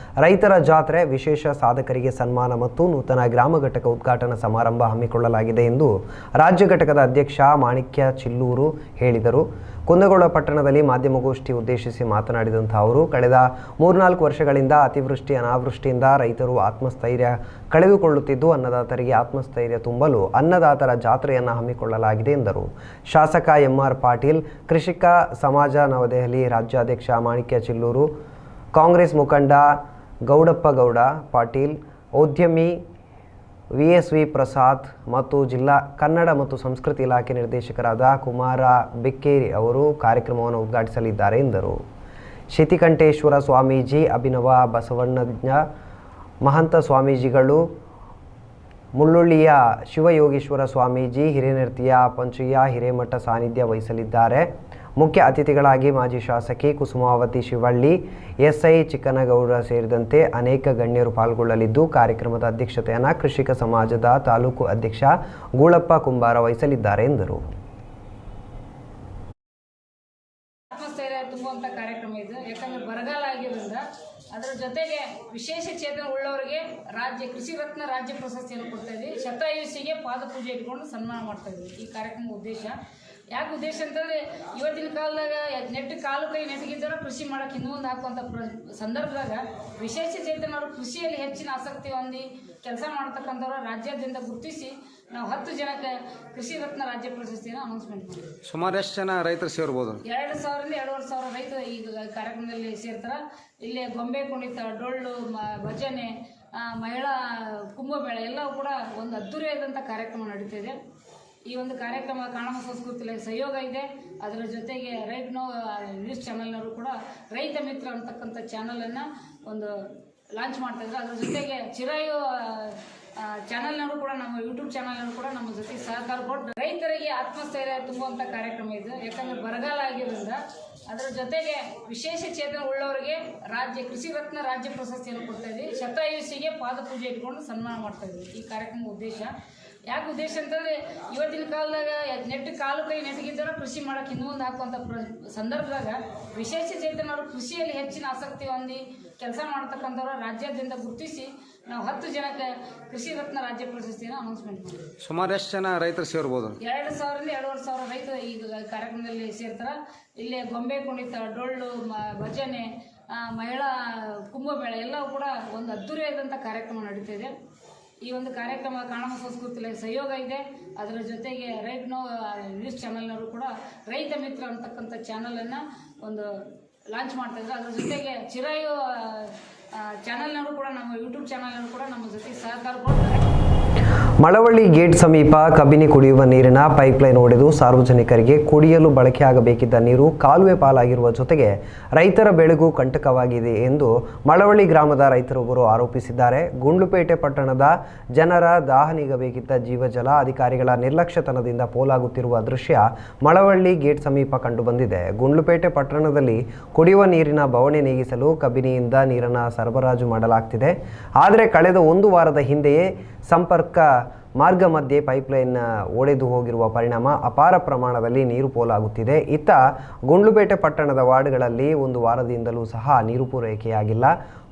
ರೈತರ ಜಾತ್ರೆ, ವಿಶೇಷ ಸಾಧಕರಿಗೆ ಸನ್ಮಾನ ಮತ್ತು ನೂತನ ಗ್ರಾಮ ಘಟಕ ಉದ್ಘಾಟನಾ ಸಮಾರಂಭ ಹಮ್ಮಿಕೊಳ್ಳಲಾಗಿದೆ ಎಂದು ರಾಜ್ಯ ಘಟಕದ ಅಧ್ಯಕ್ಷ ಮಾಣಿಕ್ಯ ಚಿಲ್ಲೂರು ಹೇಳಿದರು. ಕುಂದಗೋಳ ಪಟ್ಟಣದಲ್ಲಿ ಮಾಧ್ಯಮಗೋಷ್ಠಿ ಉದ್ದೇಶಿಸಿ ಮಾತನಾಡಿದಂಥ ಅವರು, ಕಳೆದ 3-4 ವರ್ಷಗಳಿಂದ ಅತಿವೃಷ್ಟಿ ಅನಾವೃಷ್ಟಿಯಿಂದ ರೈತರು ಆತ್ಮಸ್ಥೈರ್ಯ ಕಳೆದುಕೊಳ್ಳುತ್ತಿದ್ದು, ಅನ್ನದಾತರಿಗೆ ಆತ್ಮಸ್ಥೈರ್ಯ ತುಂಬಲು ಅನ್ನದಾತರ ಜಾತ್ರೆಯನ್ನು ಹಮ್ಮಿಕೊಳ್ಳಲಾಗಿದೆ ಎಂದರು. ಶಾಸಕ MR ಪಾಟೀಲ್, ಕೃಷಿಕ ಸಮಾಜ ನವದೆಹಲಿ ರಾಜ್ಯಾಧ್ಯಕ್ಷ ಮಾಣಿಕ್ಯ ಚಿಲ್ಲೂರು, ಕಾಂಗ್ರೆಸ್ ಮುಖಂಡ ಗೌಡಪ್ಪ ಗೌಡ ಪಾಟೀಲ್, ಉದ್ಯಮಿ VSV ಪ್ರಸಾದ್ ಮತ್ತು ಜಿಲ್ಲಾ ಕನ್ನಡ ಮತ್ತು ಸಂಸ್ಕೃತಿ ಇಲಾಖೆ ನಿರ್ದೇಶಕರಾದ ಕುಮಾರ ಬೆಕ್ಕೇರಿ ಅವರು ಕಾರ್ಯಕ್ರಮವನ್ನು ಉದ್ಘಾಟಿಸಲಿದ್ದಾರೆ ಎಂದರು. ಶಿತಿಕಂಠೇಶ್ವರ ಸ್ವಾಮೀಜಿ, ಅಭಿನವ ಬಸವಣ್ಣಜ್ಞ ಮಹಂತ ಸ್ವಾಮೀಜಿಗಳು, ಮುಳ್ಳುಳ್ಳಿಯ ಶಿವಯೋಗೀಶ್ವರ ಸ್ವಾಮೀಜಿ, ಹಿರೇನರ್ತಿಯ ಪಂಚಯ್ಯ ಹಿರೇಮಠ ಸಾನ್ನಿಧ್ಯ ವಹಿಸಲಿದ್ದಾರೆ. ಮುಖ್ಯ ಅತಿಥಿಗಳಾಗಿ ಮಾಜಿ ಶಾಸಕಿ ಕುಸುಮಾವತಿ ಶಿವಳ್ಳಿ, SI ಚಿಕ್ಕನಗೌಡ ಸೇರಿದಂತೆ ಅನೇಕ ಗಣ್ಯರು ಪಾಲ್ಗೊಳ್ಳಲಿದ್ದು, ಕಾರ್ಯಕ್ರಮದ ಅಧ್ಯಕ್ಷತೆಯನ್ನು ಕೃಷಿಕ ಸಮಾಜದ ತಾಲೂಕು ಅಧ್ಯಕ್ಷ ಗೂಳಪ್ಪ ಕುಂಬಾರ ವಹಿಸಲಿದ್ದಾರೆ ಎಂದರು. ಆತ್ಮಸ್ಥೈರ್ಯ ತುಂಬುವಂಥ ಕಾರ್ಯಕ್ರಮ ಇದು. ಯಾಕಂದರೆ ಬರಗಾಲ ಆಗಿರೋದ್ರಿಂದ ಅದರ ಜೊತೆಗೆ ವಿಶೇಷ ಚೇತನ ಉಳ್ಳವರಿಗೆ ಕೃಷಿ ರತ್ನ ರಾಜ್ಯ ಪ್ರಶಸ್ತಿಯನ್ನು ಕೊಡ್ತಾ ಇದ್ವಿ. ಶತಾಯುಷಿಗೆ ಪಾದಪೂಜೆ ಇಟ್ಕೊಂಡು ಸನ್ಮಾನ ಮಾಡ್ತಾ ಇದ್ವಿ. ಈ ಕಾರ್ಯಕ್ರಮದ ಉದ್ದೇಶ ಅಂತಂದರೆ, ಇವತ್ತಿನ ಕಾಲದಾಗ ಕಾಲು ಕೈ ನೆಟ್ಟಗಿದ್ದರೂ ಕೃಷಿ ಮಾಡೋಕ್ಕೆ ಇನ್ನೂ ಒಂದು ಹಾಕುವಂಥ ಸಂದರ್ಭದಾಗ ವಿಶೇಷ ಚೇತನವರು ಕೃಷಿಯಲ್ಲಿ ಹೆಚ್ಚಿನ ಆಸಕ್ತಿ ಹೊಂದಿ ಕೆಲಸ ಮಾಡ್ತಕ್ಕಂಥವ್ರು ರಾಜ್ಯಾದ್ಯಂತ ಗುರುತಿಸಿ ನಾವು 10 ಜನಕ್ಕೆ ಕೃಷಿ ರತ್ನ ರಾಜ್ಯ ಪ್ರಶಸ್ತಿಯನ್ನು ಅನೌನ್ಸ್ಮೆಂಟ್ ಮಾಡಿದ್ವಿ. ಸುಮಾರು ಎಷ್ಟು ಜನ ರೈತರು ಸೇರ್ಬೋದು? 2,000ರಿಂದ 2,500 ರೈತರು ಈ ಕಾರ್ಯಕ್ರಮದಲ್ಲಿ ಸೇರ್ತಾರೆ. ಇಲ್ಲಿ ಗೊಂಬೆ ಕುಣಿತ, ಡೊಳ್ಳು, ಭಜನೆ, ಮಹಿಳಾ ಕುಂಭಮೇಳ ಎಲ್ಲವೂ ಕೂಡ ಒಂದು ಅದ್ದೂರಿಯಾದಂಥ ಕಾರ್ಯಕ್ರಮ ನಡೀತಿದೆ. ಈ ಒಂದು ಕಾರ್ಯಕ್ರಮ ಕಾಣಮ ಸಂಸ್ಕೃತಿ ಸಹಯೋಗ ಇದೆ. ಅದರ ಜೊತೆಗೆ ರೈಟ್ ನೋ ನ್ಯೂಸ್ ಚಾನಲ್ನವರು ಕೂಡ ರೈತ ಮಿತ್ರ ಅಂತಕ್ಕಂಥ ಚಾನಲನ್ನು ಒಂದು ಲಾಂಚ್ ಮಾಡ್ತಾ ಇದ್ದಾರೆ. ಅದರ ಜೊತೆಗೆ ಚಿರಾಯು ಚಾನಲ್ನವರು ಕೂಡ, ನಮ್ಮ ಯೂಟ್ಯೂಬ್ ಚಾನಲ್ನವರು ಕೂಡ ನಮ್ಮ ಜೊತೆ ಸಹಕಾರ ಕೊಟ್ಟು ರೈತರಿಗೆ ಆತ್ಮಸ್ಥೈರ್ಯ ತುಂಬುವಂಥ ಕಾರ್ಯಕ್ರಮ ಇದು. ಯಾಕಂದರೆ ಬರಗಾಲ ಆಗಿರೋದ್ರಿಂದ ಅದರ ಜೊತೆಗೆ ವಿಶೇಷ ಚೇತನ ಉಳ್ಳವರಿಗೆ ಕೃಷಿ ರತ್ನ ರಾಜ್ಯ ಪ್ರಶಸ್ತಿಯನ್ನು ಕೊಡ್ತಾ ಇದ್ವಿ. ಶತಾಯುಷಿಗೆ ಪಾದಪೂಜೆ ಇಟ್ಕೊಂಡು ಸನ್ಮಾನ ಮಾಡ್ತಾ ಇದ್ವಿ. ಈ ಕಾರ್ಯಕ್ರಮದ ಉದ್ದೇಶ ಅಂತಂದರೆ, ಇವತ್ತಿನ ಕಾಲದಾಗ ಕಾಲು ಕೈ ನೆಟ್ಟಗಿದ್ದರೂ ಕೃಷಿ ಮಾಡೋಕ್ಕೆ ಇನ್ನೂ ಒಂದು ಹಾಕುವಂಥ ಸಂದರ್ಭದಾಗ ವಿಶೇಷ ಚೇತನವರು ಕೃಷಿಯಲ್ಲಿ ಹೆಚ್ಚಿನ ಆಸಕ್ತಿ ಹೊಂದಿ ಕೆಲಸ ಮಾಡ್ತಕ್ಕಂಥವ್ರು ರಾಜ್ಯಾದ್ಯಂತ ಗುರುತಿಸಿ ನಾವು 10 ಜನಕ್ಕೆ ಕೃಷಿ ರತ್ನ ರಾಜ್ಯ ಪ್ರಶಸ್ತಿಯನ್ನು ಅನೌನ್ಸ್ಮೆಂಟ್ ಮಾಡಿದ್ವಿ. ಸುಮಾರು ಎಷ್ಟು ಜನ ರೈತರು ಸೇರ್ಬೋದು? 2,000ರಿಂದ 2,500 ರೈತರು ಈ ಕಾರ್ಯಕ್ರಮದಲ್ಲಿ ಸೇರ್ತಾರೆ. ಇಲ್ಲಿ ಗೊಂಬೆ ಕುಣಿತ, ಡೊಳ್ಳು, ಭಜನೆ, ಮಹಿಳಾ ಕುಂಭಮೇಳ ಎಲ್ಲವೂ ಕೂಡ ಒಂದು ಅದ್ದೂರಿಯಾದಂಥ ಕಾರ್ಯಕ್ರಮ ನಡೀತಿದೆ. ಈ ಒಂದು ಕಾರ್ಯಕ್ರಮ ಕಾಣಮ ಸಂಸ್ಕೃತಿ ಸಹಯೋಗ ಇದೆ. ಅದರ ಜೊತೆಗೆ ರೈಟ್ ನೋ ನ್ಯೂಸ್ ಚಾನಲ್ನವರು ಕೂಡ ರೈತ ಮಿತ್ರ ಅಂತಕ್ಕಂಥ ಚಾನಲನ್ನು ಒಂದು ಲಾಂಚ್ ಮಾಡ್ತಾ ಇದ್ದಾರೆ. ಅದರ ಜೊತೆಗೆ ಚಿರಾಯು ಚಾನಲ್ನವರು ಕೂಡ, ನಮ್ಮ ಯೂಟ್ಯೂಬ್ ಚಾನಲ್ನವರು ಕೂಡ ನಮ್ಮ ಜೊತೆ ಸಹಕಾರ ಕೊಡ್ತಾರೆ. ಮಳವಳ್ಳಿ ಗೇಟ್ ಸಮೀಪ ಕಬಿನಿ ಕುಡಿಯುವ ನೀರಿನ ಪೈಪ್ಲೈನ್ ಒಡೆದು ಸಾರ್ವಜನಿಕರಿಗೆ ಕುಡಿಯಲು ಬಳಕೆಯಾಗಬೇಕಿದ್ದ ನೀರು ಕಾಲುವೆ ಪಾಲಾಗಿರುವ ಜೊತೆಗೆ ರೈತರ ಬೆಳೆಗೂ ಕಂಟಕವಾಗಿದೆ ಎಂದು ಮಳವಳ್ಳಿ ಗ್ರಾಮದ ರೈತರೊಬ್ಬರು ಆರೋಪಿಸಿದ್ದಾರೆ. ಗುಂಡ್ಲುಪೇಟೆ ಪಟ್ಟಣದ ಜನರ ದಾಹ ನೀಗಬೇಕಿದ್ದ ಜೀವಜಲ ಅಧಿಕಾರಿಗಳ ನಿರ್ಲಕ್ಷ್ಯತನದಿಂದ ಪೋಲಾಗುತ್ತಿರುವ ದೃಶ್ಯ ಮಳವಳ್ಳಿ ಗೇಟ್ ಸಮೀಪ ಕಂಡುಬಂದಿದೆ. ಗುಂಡ್ಲುಪೇಟೆ ಪಟ್ಟಣದಲ್ಲಿ ಕುಡಿಯುವ ನೀರಿನ ಬವಣೆ ನೀಗಿಸಲು ಕಬಿನಿಯಿಂದ ನೀರನ್ನು ಸರಬರಾಜು ಮಾಡಲಾಗ್ತಿದೆ. ಆದರೆ ಕಳೆದ 1 ವಾರದ ಹಿಂದೆಯೇ ಸಂಪರ್ಕ ಮಾರ್ಗ ಮಧ್ಯೆ ಪೈಪ್ಲೈನ್ ಒಡೆದು ಹೋಗಿರುವ ಪರಿಣಾಮ ಅಪಾರ ಪ್ರಮಾಣದಲ್ಲಿ ನೀರು ಪೋಲಾಗುತ್ತಿದೆ. ಇತ್ತ ಗುಂಡ್ಲುಪೇಟೆ ಪಟ್ಟಣದ ವಾರ್ಡ್ಗಳಲ್ಲಿ 1 ವಾರದಿಂದಲೂ ಸಹ ನೀರು ಪೂರೈಕೆಯಾಗಿಲ್ಲ.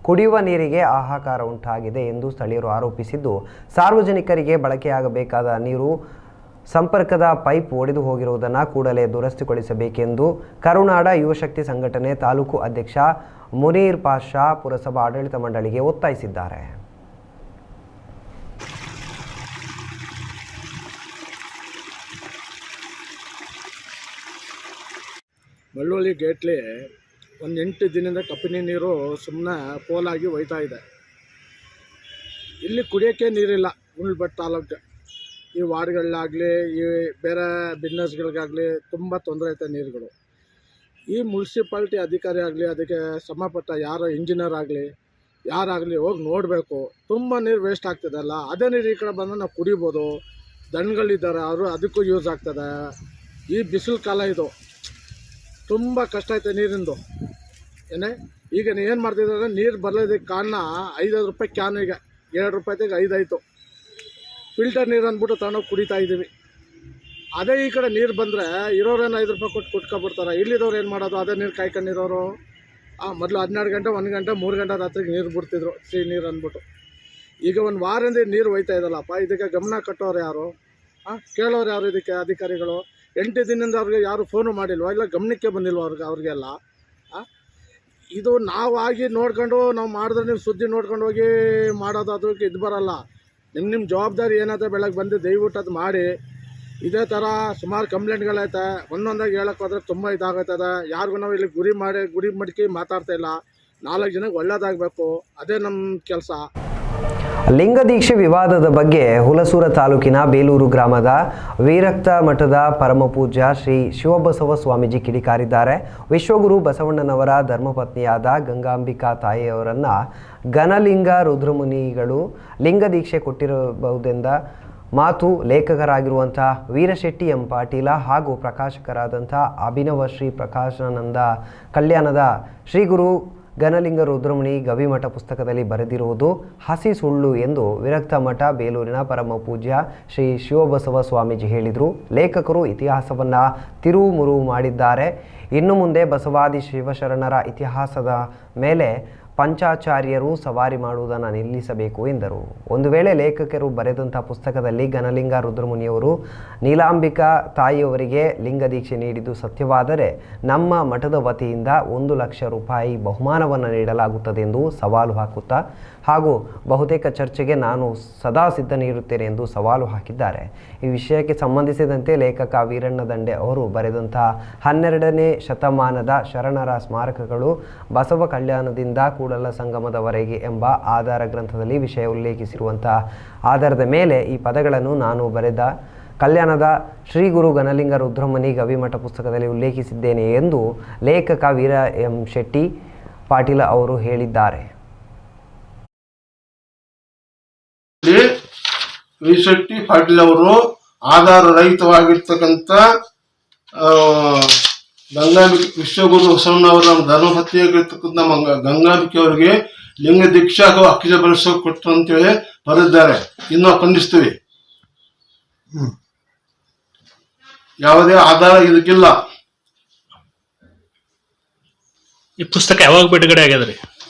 ಕುಡಿಯುವ ನೀರಿಗೆ ಹಾಹಾಕಾರ ಉಂಟಾಗಿದೆ ಎಂದು ಸ್ಥಳೀಯರು ಆರೋಪಿಸಿದ್ದು, ಸಾರ್ವಜನಿಕರಿಗೆ ಬಳಕೆಯಾಗಬೇಕಾದ ನೀರು ಸಂಪರ್ಕದ ಪೈಪ್ ಒಡೆದು ಹೋಗಿರುವುದನ್ನು ಕೂಡಲೇ ದುರಸ್ತಿಗೊಳಿಸಬೇಕೆಂದು ಕರುನಾಡ ಯುವಶಕ್ತಿ ಸಂಘಟನೆ ತಾಲೂಕು ಅಧ್ಯಕ್ಷ ಮುನೀರ್ ಪಾಷಾ ಪುರಸಭಾ ಆಡಳಿತ ಮಂಡಳಿಗೆ ಒತ್ತಾಯಿಸಿದ್ದಾರೆ. ಬಳ್ಳೊಳ್ಳಿ ಗೇಟ್ಲಿ ಒಂದು 8 ದಿನದಿಂದ ಕಪಿನಿ ನೀರು ಸುಮ್ಮನೆ ಪೋಲಾಗಿ ಹೋಯ್ತಾ ಇದೆ. ಇಲ್ಲಿ ಕುಡಿಯೋಕ್ಕೆ ನೀರಿಲ್ಲ. ಗುಂಡ್ಲುಪೇಟೆ ತಾಲೂಕು ಈ ವಾರ್ಡ್ಗಳಾಗಲಿ ಈ ಬೇರೆ ಬಿಸ್ನೆಸ್ಗಳಿಗಾಗಲಿ ತುಂಬ ತೊಂದರೆ ಐತೆ ನೀರುಗಳು. ಈ ಮುನ್ಸಿಪಾಲ್ಟಿ ಅಧಿಕಾರಿ ಆಗಲಿ ಅದಕ್ಕೆ ಸಂಬಂಧಪಟ್ಟ ಯಾರೋ ಇಂಜಿನಿಯರ್ ಆಗಲಿ ಯಾರಾಗಲಿ ಹೋಗಿ ನೋಡಬೇಕು. ತುಂಬ ನೀರು ವೇಸ್ಟ್ ಆಗ್ತದಲ್ಲ, ಅದೇ ನೀರು ಈ ಕಡೆ ಬಂದರೆ ನಾವು ಕುಡಿಬೋದು. ದನಗಳಿದ್ದಾರೆ ಅವರು ಅದಕ್ಕೂ ಯೂಸ್ ಆಗ್ತದೆ. ಈ ಬಿಸಿಲು ಕಾಲ ಇದು ತುಂಬ ಕಷ್ಟ ಐತೆ ನೀರಿಂದು. ಈಗ ಏನು ಮಾಡ್ತಿದ್ದಾರೆ, ನೀರು ಬರಲಿದ್ದಕ್ಕೆ ಕಾರಣ 5 ರೂಪಾಯಿ ಕ್ಯಾನಿಗೆ 2 ರೂಪಾಯಿಗೆ 5 ಆಯಿತು. ಫಿಲ್ಟರ್ ನೀರು ಅಂದ್ಬಿಟ್ಟು ತಗೊಂಡೋಗಿ ಕುಡಿತಾ ಇದ್ದೀವಿ. ಅದೇ ಈ ಕಡೆ ನೀರು ಬಂದರೆ ಇರೋರೇನು 5 ರೂಪಾಯಿ ಕೊಟ್ಟು ಕುಟ್ಕೊಬಿಡ್ತಾರೆ. ಇಲ್ಲಿರೋರು ಏನು ಮಾಡೋದು, ಅದೇ ನೀರು ಕಾಯ್ಕೊಂಡಿರೋರು. ಮೊದಲು 12 ಗಂಟೆ 1 ಗಂಟೆ 3 ಗಂಟೆ ರಾತ್ರಿಗೆ ನೀರು ಬಿಡ್ತಿದ್ರು, ಸಿಹಿ ನೀರು ಅಂದ್ಬಿಟ್ಟು. ಈಗ ಒಂದು ವಾರದಿಂದ ನೀರು ಹೋಯ್ತಾ ಇದ್ದಲ್ಲಪ್ಪ, ಇದಕ್ಕೆ ಗಮನ ಕಟ್ಟೋರು ಯಾರು, ಕೇಳೋರು ಯಾರು? ಇದಕ್ಕೆ ಅಧಿಕಾರಿಗಳು 8 ದಿನದಿಂದ ಅವ್ರಿಗೆ ಯಾರು ಫೋನು ಮಾಡಿಲ್ವ, ಇಲ್ಲ ಗಮನಕ್ಕೆ ಬಂದಿಲ್ವ ಅವ್ರಿಗೆಲ್ಲ? ಇದು ನಾವು ಆಗಿ ನೋಡ್ಕೊಂಡು ನಾವು ಮಾಡಿದ್ರೆ ನೀವು ಸುದ್ದಿ ನೋಡ್ಕೊಂಡು ಹೋಗಿ ಮಾಡೋದು ಅದಕ್ಕೆ ಇದು ಬರಲ್ಲ. ನಿಮ್ಮ ಜವಾಬ್ದಾರಿ ಏನಾದ್ರೆ ಬೆಳಗ್ಗೆ ಬಂದು ದಯವಿಟ್ಟು ಅದು ಮಾಡಿ. ಇದೇ ಥರ ಸುಮಾರು ಕಂಪ್ಲೇಂಟ್ಗಳೈತೆ. ಒಂದೊಂದಾಗಿ ಹೇಳಕ್ಕೆ ಹೋದ್ರೆ ತುಂಬ ಇದಾಗೈತದ. ಯಾರಿಗೂ ನಾವು ಇಲ್ಲಿ ಗುರಿ ಮಡಿಕೆ ಮಾತಾಡ್ತಾ ಇಲ್ಲ. 4 ಜನಕ್ಕೆ ಒಳ್ಳೇದಾಗಬೇಕು, ಅದೇ ನಮ್ಮ ಕೆಲಸ. ಲಿಂಗದೀಕ್ಷೆ ವಿವಾದದ ಬಗ್ಗೆ ಹುಲಸೂರು ತಾಲೂಕಿನ ಬೇಲೂರು ಗ್ರಾಮದ ವೀರಕ್ತ ಮಠದ ಪರಮಪೂಜ್ಯ ಶ್ರೀ ಶಿವಬಸವ ಸ್ವಾಮೀಜಿ ಕಿಡಿಕಾರಿದ್ದಾರೆ. ವಿಶ್ವಗುರು ಬಸವಣ್ಣನವರ ಧರ್ಮಪತ್ನಿಯಾದ ಗಂಗಾಂಬಿಕಾ ತಾಯಿಯವರನ್ನ ಘನಲಿಂಗ ರುದ್ರಮುನಿಗಳು ಲಿಂಗದೀಕ್ಷೆ ಕೊಟ್ಟಿರಬಹುದೆಂದ ಮಾತು ಲೇಖಕರಾಗಿರುವಂಥ ವೀರಶೆಟ್ಟಿ ಎಂ ಪಾಟೀಲ ಹಾಗೂ ಪ್ರಕಾಶಕರಾದಂಥ ಅಭಿನವ ಶ್ರೀ ಪ್ರಕಾಶಾನಂದ ಕಲ್ಯಾಣದ ಶ್ರೀಗುರು ಘನಲಿಂಗ ರುದ್ರಮುನಿ ಗವಿಮಠ ಪುಸ್ತಕದಲ್ಲಿ ಬರೆದಿರುವುದು ಹಸಿ ಸುಳ್ಳು ಎಂದು ವಿರಕ್ತ ಮಠ ಬೇಲೂರಿನ ಪರಮಪೂಜ್ಯ ಶ್ರೀ ಶಿವಬಸವ ಸ್ವಾಮೀಜಿ ಹೇಳಿದರು. ಲೇಖಕರು ಇತಿಹಾಸವನ್ನು ತಿರುವುಮುರುವು ಮಾಡಿದ್ದಾರೆ. ಇನ್ನು ಮುಂದೆ ಬಸವಾದಿ ಶಿವಶರಣರ ಇತಿಹಾಸದ ಮೇಲೆ ಪಂಚಾಚಾರ್ಯರು ಸವಾರಿ ಮಾಡುವುದನ್ನು ನಿಲ್ಲಿಸಬೇಕು ಎಂದರು. ಒಂದು ವೇಳೆ ಲೇಖಕರು ಬರೆದಂಥ ಪುಸ್ತಕದಲ್ಲಿ ಘನಲಿಂಗ ರುದ್ರಮುನಿಯವರು ನೀಲಾಂಬಿಕಾ ತಾಯಿಯವರಿಗೆ ಲಿಂಗದೀಕ್ಷೆ ನೀಡಿದ್ದು ಸತ್ಯವಾದರೆ ನಮ್ಮ ಮಠದ ವತಿಯಿಂದ 1 ಲಕ್ಷ ರೂಪಾಯಿ ಬಹುಮಾನವನ್ನು ನೀಡಲಾಗುತ್ತದೆ ಎಂದು ಸವಾಲು ಹಾಕುತ್ತಾ ಹಾಗೂ ಬಹುತೇಕ ಚರ್ಚೆಗೆ ನಾನು ಸದಾ ಸಿದ್ಧ ನೀಡುತ್ತೇನೆ ಎಂದು ಸವಾಲು ಹಾಕಿದ್ದಾರೆ. ಈ ವಿಷಯಕ್ಕೆ ಸಂಬಂಧಿಸಿದಂತೆ ಲೇಖಕ ವೀರಣ್ಣ ದಂಡೆ ಅವರು ಬರೆದಂಥ 12ನೇ ಶತಮಾನದ ಶರಣರ ಸ್ಮಾರಕಗಳು ಬಸವ ಕಲ್ಯಾಣದಿಂದ ಕೂಡಲ ಸಂಗಮದವರೆಗೆ ಎಂಬ ಆಧಾರ ಗ್ರಂಥದಲ್ಲಿ ವಿಷಯ ಉಲ್ಲೇಖಿಸಿರುವಂಥ ಆಧಾರದ ಮೇಲೆ ಈ ಪದಗಳನ್ನು ನಾನು ಬರೆದ ಕಲ್ಯಾಣದ ಶ್ರೀ ಗುರು ಘನಲಿಂಗ ರುದ್ರಮುನಿ ಗವಿಮಠ ಪುಸ್ತಕದಲ್ಲಿ ಉಲ್ಲೇಖಿಸಿದ್ದೇನೆ ಎಂದು ಲೇಖಕ ವೀರ ಎಂ ಶೆಟ್ಟಿ ಪಾಟೀಲ ಅವರು ಹೇಳಿದ್ದಾರೆ. ವೀರಶೆಟ್ಟಿ ಪಾಟೀಲ್ ಅವರು ಆಧಾರ ರಹಿತವಾಗಿರ್ತಕ್ಕಂಥ ಗಂಗಾಂಬಿಕೆ ವಿಶ್ವಗುರು ಬಸವಣ್ಣವರ ಧರ್ಮಪತ್ನಿಯಾಗಿರ್ತಕ್ಕಂಥ ನಮ್ಮ ಗಂಗಾಂಬಿಕೆ ಅವರಿಗೆ ಲಿಂಗ ದೀಕ್ಷಾ ಹಾಗೂ ಅಕ್ಕಿಜ ಬಳಸೋ ಕೊಟ್ಟರು ಅಂತೇಳಿ ಬರೆದಿದ್ದಾರೆ. ಇನ್ನು ಖಂಡಿಸ್ತೀವಿ. ಯಾವುದೇ ಆಧಾರ ಇದಕ್ಕಿಲ್ಲ. ಈ ಪುಸ್ತಕ ಯಾವಾಗ ಬಿಡುಗಡೆ ಆಗ್ಯದ್ರಿ?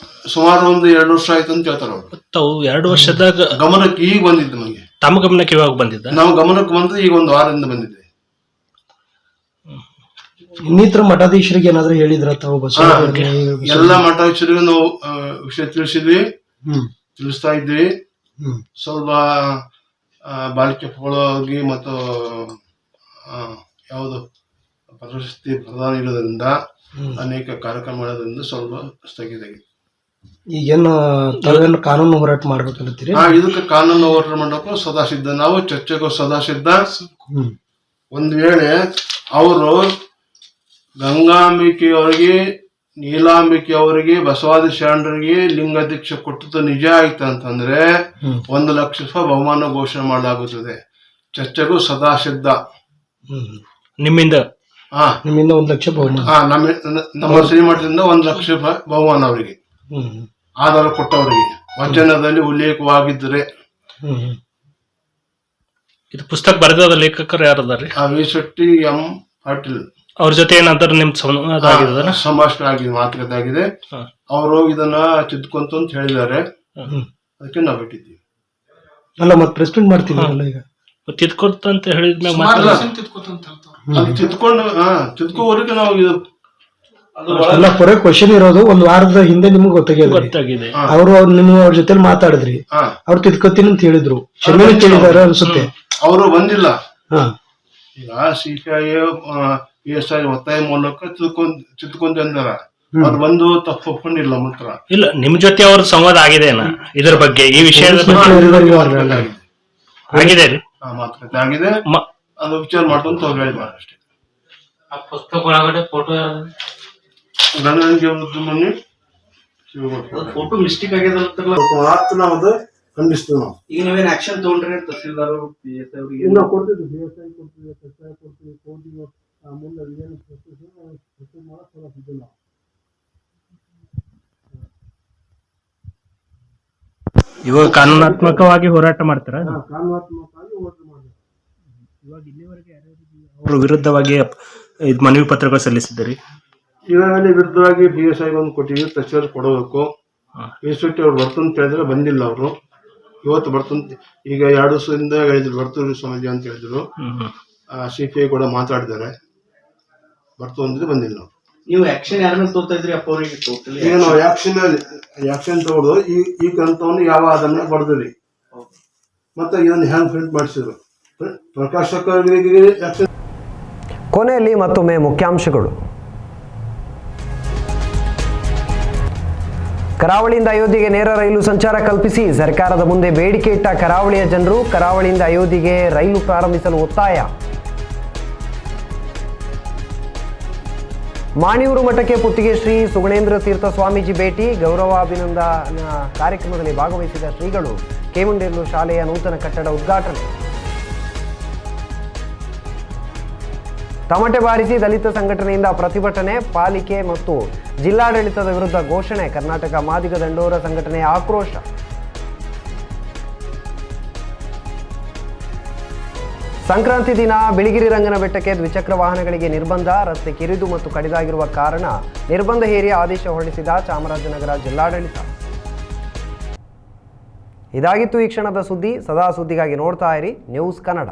ಸುಮಾರು ಒಂದು 2 ವರ್ಷ ಆಯ್ತು ಅಂತ ಹೇಳ್ತಾರೆ ಅವರು. ತಾವು 2 ವರ್ಷದಾಗ ಗಮನಕ್ಕೆ ಈಗ ಬಂದಿದ್ದು ನಮಗೆ. ತಮ್ಮ ಗಮನಕ್ಕೆ ಇವಾಗ ಬಂದಿದ್ದ? ನಮ್ಮ ಗಮನಕ್ಕೆ ಬಂದು ಈಗ 1 ವಾರದಿಂದ ಬಂದಿದೆ. ಇನ್ನಿತರ ಮಠಾಧೀಶರಿಗೆ ಏನಾದ್ರು ಹೇಳಿದ್ರ ತಾವು? ಎಲ್ಲ ಮಠಾಧೀಶರಿಗೂ ನಾವು ವಿಷಯ ತಿಳಿಸಿದ್ವಿ, ತಿಳಿಸ್ತಾ ಇದ್ವಿ. ಸ್ವಲ್ಪ ಬಾಳಿಕೆ ಹೋಗಿ ಮತ್ತು ಯಾವುದು ಪ್ರಶಸ್ತಿ ಪ್ರದಾನ ಇರೋದ್ರಿಂದ ಅನೇಕ ಕಾರ್ಯಕ್ರಮ ಮಾಡೋದ್ರಿಂದ ಸ್ವಲ್ಪ ಸ್ಥಗಿತ. ಈಗೇನು ತಾವೇನು ಕಾನೂನು ಹೋರಾಟ ಮಾಡ್ಬೇಕಂತೀರಿ? ಇದಕ್ಕೆ ಕಾನೂನು ಹೋರಾಟ ಮಾಡಬೇಕು ಸದಾ ಸಿದ್ಧ. ನಾವು ಚರ್ಚೆಗೂ ಸದಾ ಸಿದ್ಧ. ಒಂದು ವೇಳೆ ಅವರು ಗಂಗಾಂಬಿಕೆಯವರಿಗೆ ನೀಲಾಂಬಿಕೆಯವರಿಗೆ ಬಸವಾದಿ ಶರಣರಿಗೆ ಲಿಂಗ ದೀಕ್ಷೆ ಕೊಟ್ಟದ್ದು ನಿಜ ಆಯ್ತು ಅಂತಂದ್ರೆ 1 ಲಕ್ಷ ರೂಪಾಯಿ ಬಹುಮಾನ ಘೋಷಣೆ ಮಾಡಲಾಗುತ್ತದೆ. ಚರ್ಚೆಗೂ ಸದಾ ಸಿದ್ಧ. ನಿಮ್ಮಿಂದ 1 ಲಕ್ಷ ಬಹುಮಾನ ನಮ್ಮ ಶ್ರೀಮಠದಿಂದ 1 ಲಕ್ಷ ರೂಪಾಯಿ ಬಹುಮಾನ ಅವರಿಗೆ ಆಧಾರ ಕೊಟ್ಟವರಿಗೆ ವಚನದಲ್ಲಿ ಉಲ್ಲೇಖವಾಗಿದ್ದರೆ. ಇದು ಪುಸ್ತಕ ಬರೆದ ಲೇಖಕರು ಯಾರದಾರ್ರಿ? ವೀರಶೆಟ್ಟಿ ಎಂ ಪಾಟೀಲ್. ಅವ್ರ ಜೊತೆ ಏನಾದ್ರು ನಿಮ್ ಸಂಭಾಷಣೆ ಆಗಿದೆ, ಮಾತುಕತೆ ಆಗಿದೆ. ಅವರು ಇದನ್ನ ತಿದ್ಕೊಂತ ಅಂತ ಹೇಳಿದ್ದಾರೆ. ಅದಕ್ಕೆ ನಾವು ಬಿಟ್ಟಿದ್ದೀವಿ. ಅಲ್ಲ ಮತ್ತೆ ಪ್ರೆಸಿಡೆಂಟ್ ಮಾಡ್ತೀವಿ ಈಗ ತಿದ್ಕೊಂತ ಅಂತ ಹೇಳಿದ್ಮೇಲೆ ತಿದ್ಕೋವರೆಗೆ ನಾವು ಎಲ್ಲ ಪುರ ಕ್ವಶನ್ ಇರೋದು 1 ವಾರದ ಹಿಂದೆ ನಿಮ್ಗೆ ಗೊತ್ತಾಗಿದೆ. ಅವ್ರ ಜೊತೆ ಮಾತಾಡಿದ್ರಿ, ಅವ್ರು ತಿದ್ಕೋತೀನಿ ಅಂತ ಹೇಳಿದ್ರು. ಕ್ಷಮೆ ಕೇಳಿದಾರೆ ಅನ್ಸುತ್ತೆ. ಅವರು ಬಂದಿಲ್ಲ. ಈಗ CPI PSI ಒತ್ತಾಯ ಮೂಲಕ ಚಿತ್ಕೊಂಡ್ ಅಂದಾರ. ಅವ್ರು ಬಂದು ತಪ್ಪು ಒಪ್ಕೊಂಡಿಲ್ಲ ಮಾತ್ರ. ಇಲ್ಲ, ನಿಮ್ ಜೊತೆ ಅವ್ರ ಸಂವಾದ ಆಗಿದೆನಾ ಇದ್ರ ಬಗ್ಗೆ, ಈ ವಿಷಯದ ಆಗಿದೆ ರೀ? ಮಾತುಕತೆ ಆಗಿದೆ, ಅದು ವಿಚಾರ ಮಾಡ್ಕೊಂತ ಅವ್ರು ಹೇಳಿದ್ದಾರೆ ಅಷ್ಟೇ. ಆ ಪುಸ್ತಕ ಒಳಗಡೆ ಫೋಟೋ ಫೋಟೋ ಮಿಸ್ಟೇಕ್ ಆಗಿದೆ ನಾವು ಖಂಡಿಸ್ತೀವಿ. ನಾವು ಈಗ ನೀವೇನು ಆಕ್ಷನ್ ತಗೊಂಡ್ರಿ ತಹಸೀಲ್ದಾರ್ ಅವರು PSI ಅವರಿಗೆ? ನಾವು ಕೊಡ್ತಿದ್ವಿ, PSI ಕೊಡ್ತೀವಿ, SI ಕೊಡ್ತೀವಿ, ಕೋರ್ಟಿಗೆ ಮುಂದೆ ಏನು ನಾವು. ಇವಾಗ ಕಾನೂನಾತ್ಮಕವಾಗಿ ಹೋರಾಟ ಮಾಡ್ತಾರ? ಕಾನೂನಾತ್ಮಕವಾಗಿ ಹೋರಾಟ ಮಾಡಿದ್ರು. ಇವಾಗ ಇಲ್ಲಿವರೆಗೆ ಅವ್ರ ವಿರುದ್ಧವಾಗಿ ಮನವಿ ಪತ್ರಗಳು ಸಲ್ಲಿಸಿದ್ದೀರಿ? ಈಗಾಗಲೇ ವಿರುದ್ಧವಾಗಿ PSI ಒಂದು ಕೊಟ್ಟಿವಿ, ತಹಸೀಲ್ದಾರ್ ಕೊಡಬೇಕು. PSI ಅವ್ರು ಬರ್ತಂತ ಹೇಳಿದ್ರೆ ಬಂದಿಲ್ಲ. ಅವರು ಇವತ್ತು ಬರ್ತಂತ, ಈಗ 2 ದಿವಸದಿಂದ ಹೇಳಿದ್ರು ಬರ್ತವ್ರಿ ಸ್ವಾಮೀಜಿ ಅಂತ ಹೇಳಿದ್ರು. CPI ಕೂಡ ಮಾತಾಡಿದ್ದಾರೆ, ಬರ್ತು ಅಂದ್ರೆ ಬಂದಿಲ್ಲ. ನೀವು ಆಕ್ಷನ್ ಯಾರ ಮೇಲೆ ತೋರ್ತಾ ಇದ್ರಿ ಅಪ್ಪ ಅವರಿಗೆ? ಟೋಟಲಿ ಈಗ ನಾವು ಆಕ್ಷನ್ ತಗೊಳ್ದು ಈ ಗ್ರಂಥವನ್ನು ಯಾವ ಅದನ್ನ ಬರೆದ್ರಿ, ಮತ್ತೆ ಇದನ್ನು ಹ್ಯಾಂಗ್ ಪ್ರಿಂಟ್ ಮಾಡಿಸಿದ್ರು, ಪ್ರಕಾಶಕರಿಗೆ ಆಕ್ಷನ್. ಕೊನೆಯಲ್ಲಿ ಮತ್ತೊಮ್ಮೆ ಮುಖ್ಯಾಂಶಗಳು. ಕರಾವಳಿಯಿಂದ ಅಯೋಧ್ಯೆಗೆ ನೇರ ರೈಲು ಸಂಚಾರ ಕಲ್ಪಿಸಿ ಸರ್ಕಾರದ ಮುಂದೆ ಬೇಡಿಕೆ ಇಟ್ಟ ಕರಾವಳಿಯ ಜನರು. ಕರಾವಳಿಯಿಂದ ಅಯೋಧ್ಯೆಗೆ ರೈಲು ಪ್ರಾರಂಭಿಸಲು ಒತ್ತಾಯ. ಮಾಣಿಯೂರು ಮಠಕ್ಕೆ ಪುತ್ತಿಗೆ ಶ್ರೀ ಸುಗುಣೇಂದ್ರ ತೀರ್ಥ ಸ್ವಾಮೀಜಿ ಭೇಟಿ. ಗೌರವಾಭಿನಂದನಾ ಕಾರ್ಯಕ್ರಮದಲ್ಲಿ ಭಾಗವಹಿಸಿದ ಶ್ರೀಗಳು. ಕೆಮುಂಡೇರ್ಲು ಶಾಲೆಯ ನೂತನ ಕಟ್ಟಡ ಉದ್ಘಾಟನೆ. ತಮಟೆ ಬಾರಿಸಿ ದಲಿತ ಸಂಘಟನೆಯಿಂದ ಪ್ರತಿಭಟನೆ. ಪಾಲಿಕೆ ಮತ್ತು ಜಿಲ್ಲಾಡಳಿತದ ವಿರುದ್ಧ ಘೋಷಣೆ. ಕರ್ನಾಟಕ ಮಾದಿಗ ದಂಡೋರ ಸಂಘಟನೆಯ ಆಕ್ರೋಶ. ಸಂಕ್ರಾಂತಿ ದಿನ ಬಿಳಿಗಿರಿ ರಂಗನ ಬೆಟ್ಟಕ್ಕೆ ದ್ವಿಚಕ್ರ ವಾಹನಗಳಿಗೆ ನಿರ್ಬಂಧ. ರಸ್ತೆ ಕಿರಿದು ಮತ್ತು ಕಡಿದಾಗಿರುವ ಕಾರಣ ನಿರ್ಬಂಧ ಹೇರಿ ಆದೇಶ ಹೊರಡಿಸಿದ ಚಾಮರಾಜನಗರ ಜಿಲ್ಲಾಡಳಿತ. ಇದಾಗಿತ್ತು ಈ ಕ್ಷಣದ ಸುದ್ದಿ. ಸದಾ ಸುದ್ದಿಗಾಗಿ ನೋಡ್ತಾ ಇರಿ ನ್ಯೂಸ್ ಕನ್ನಡ.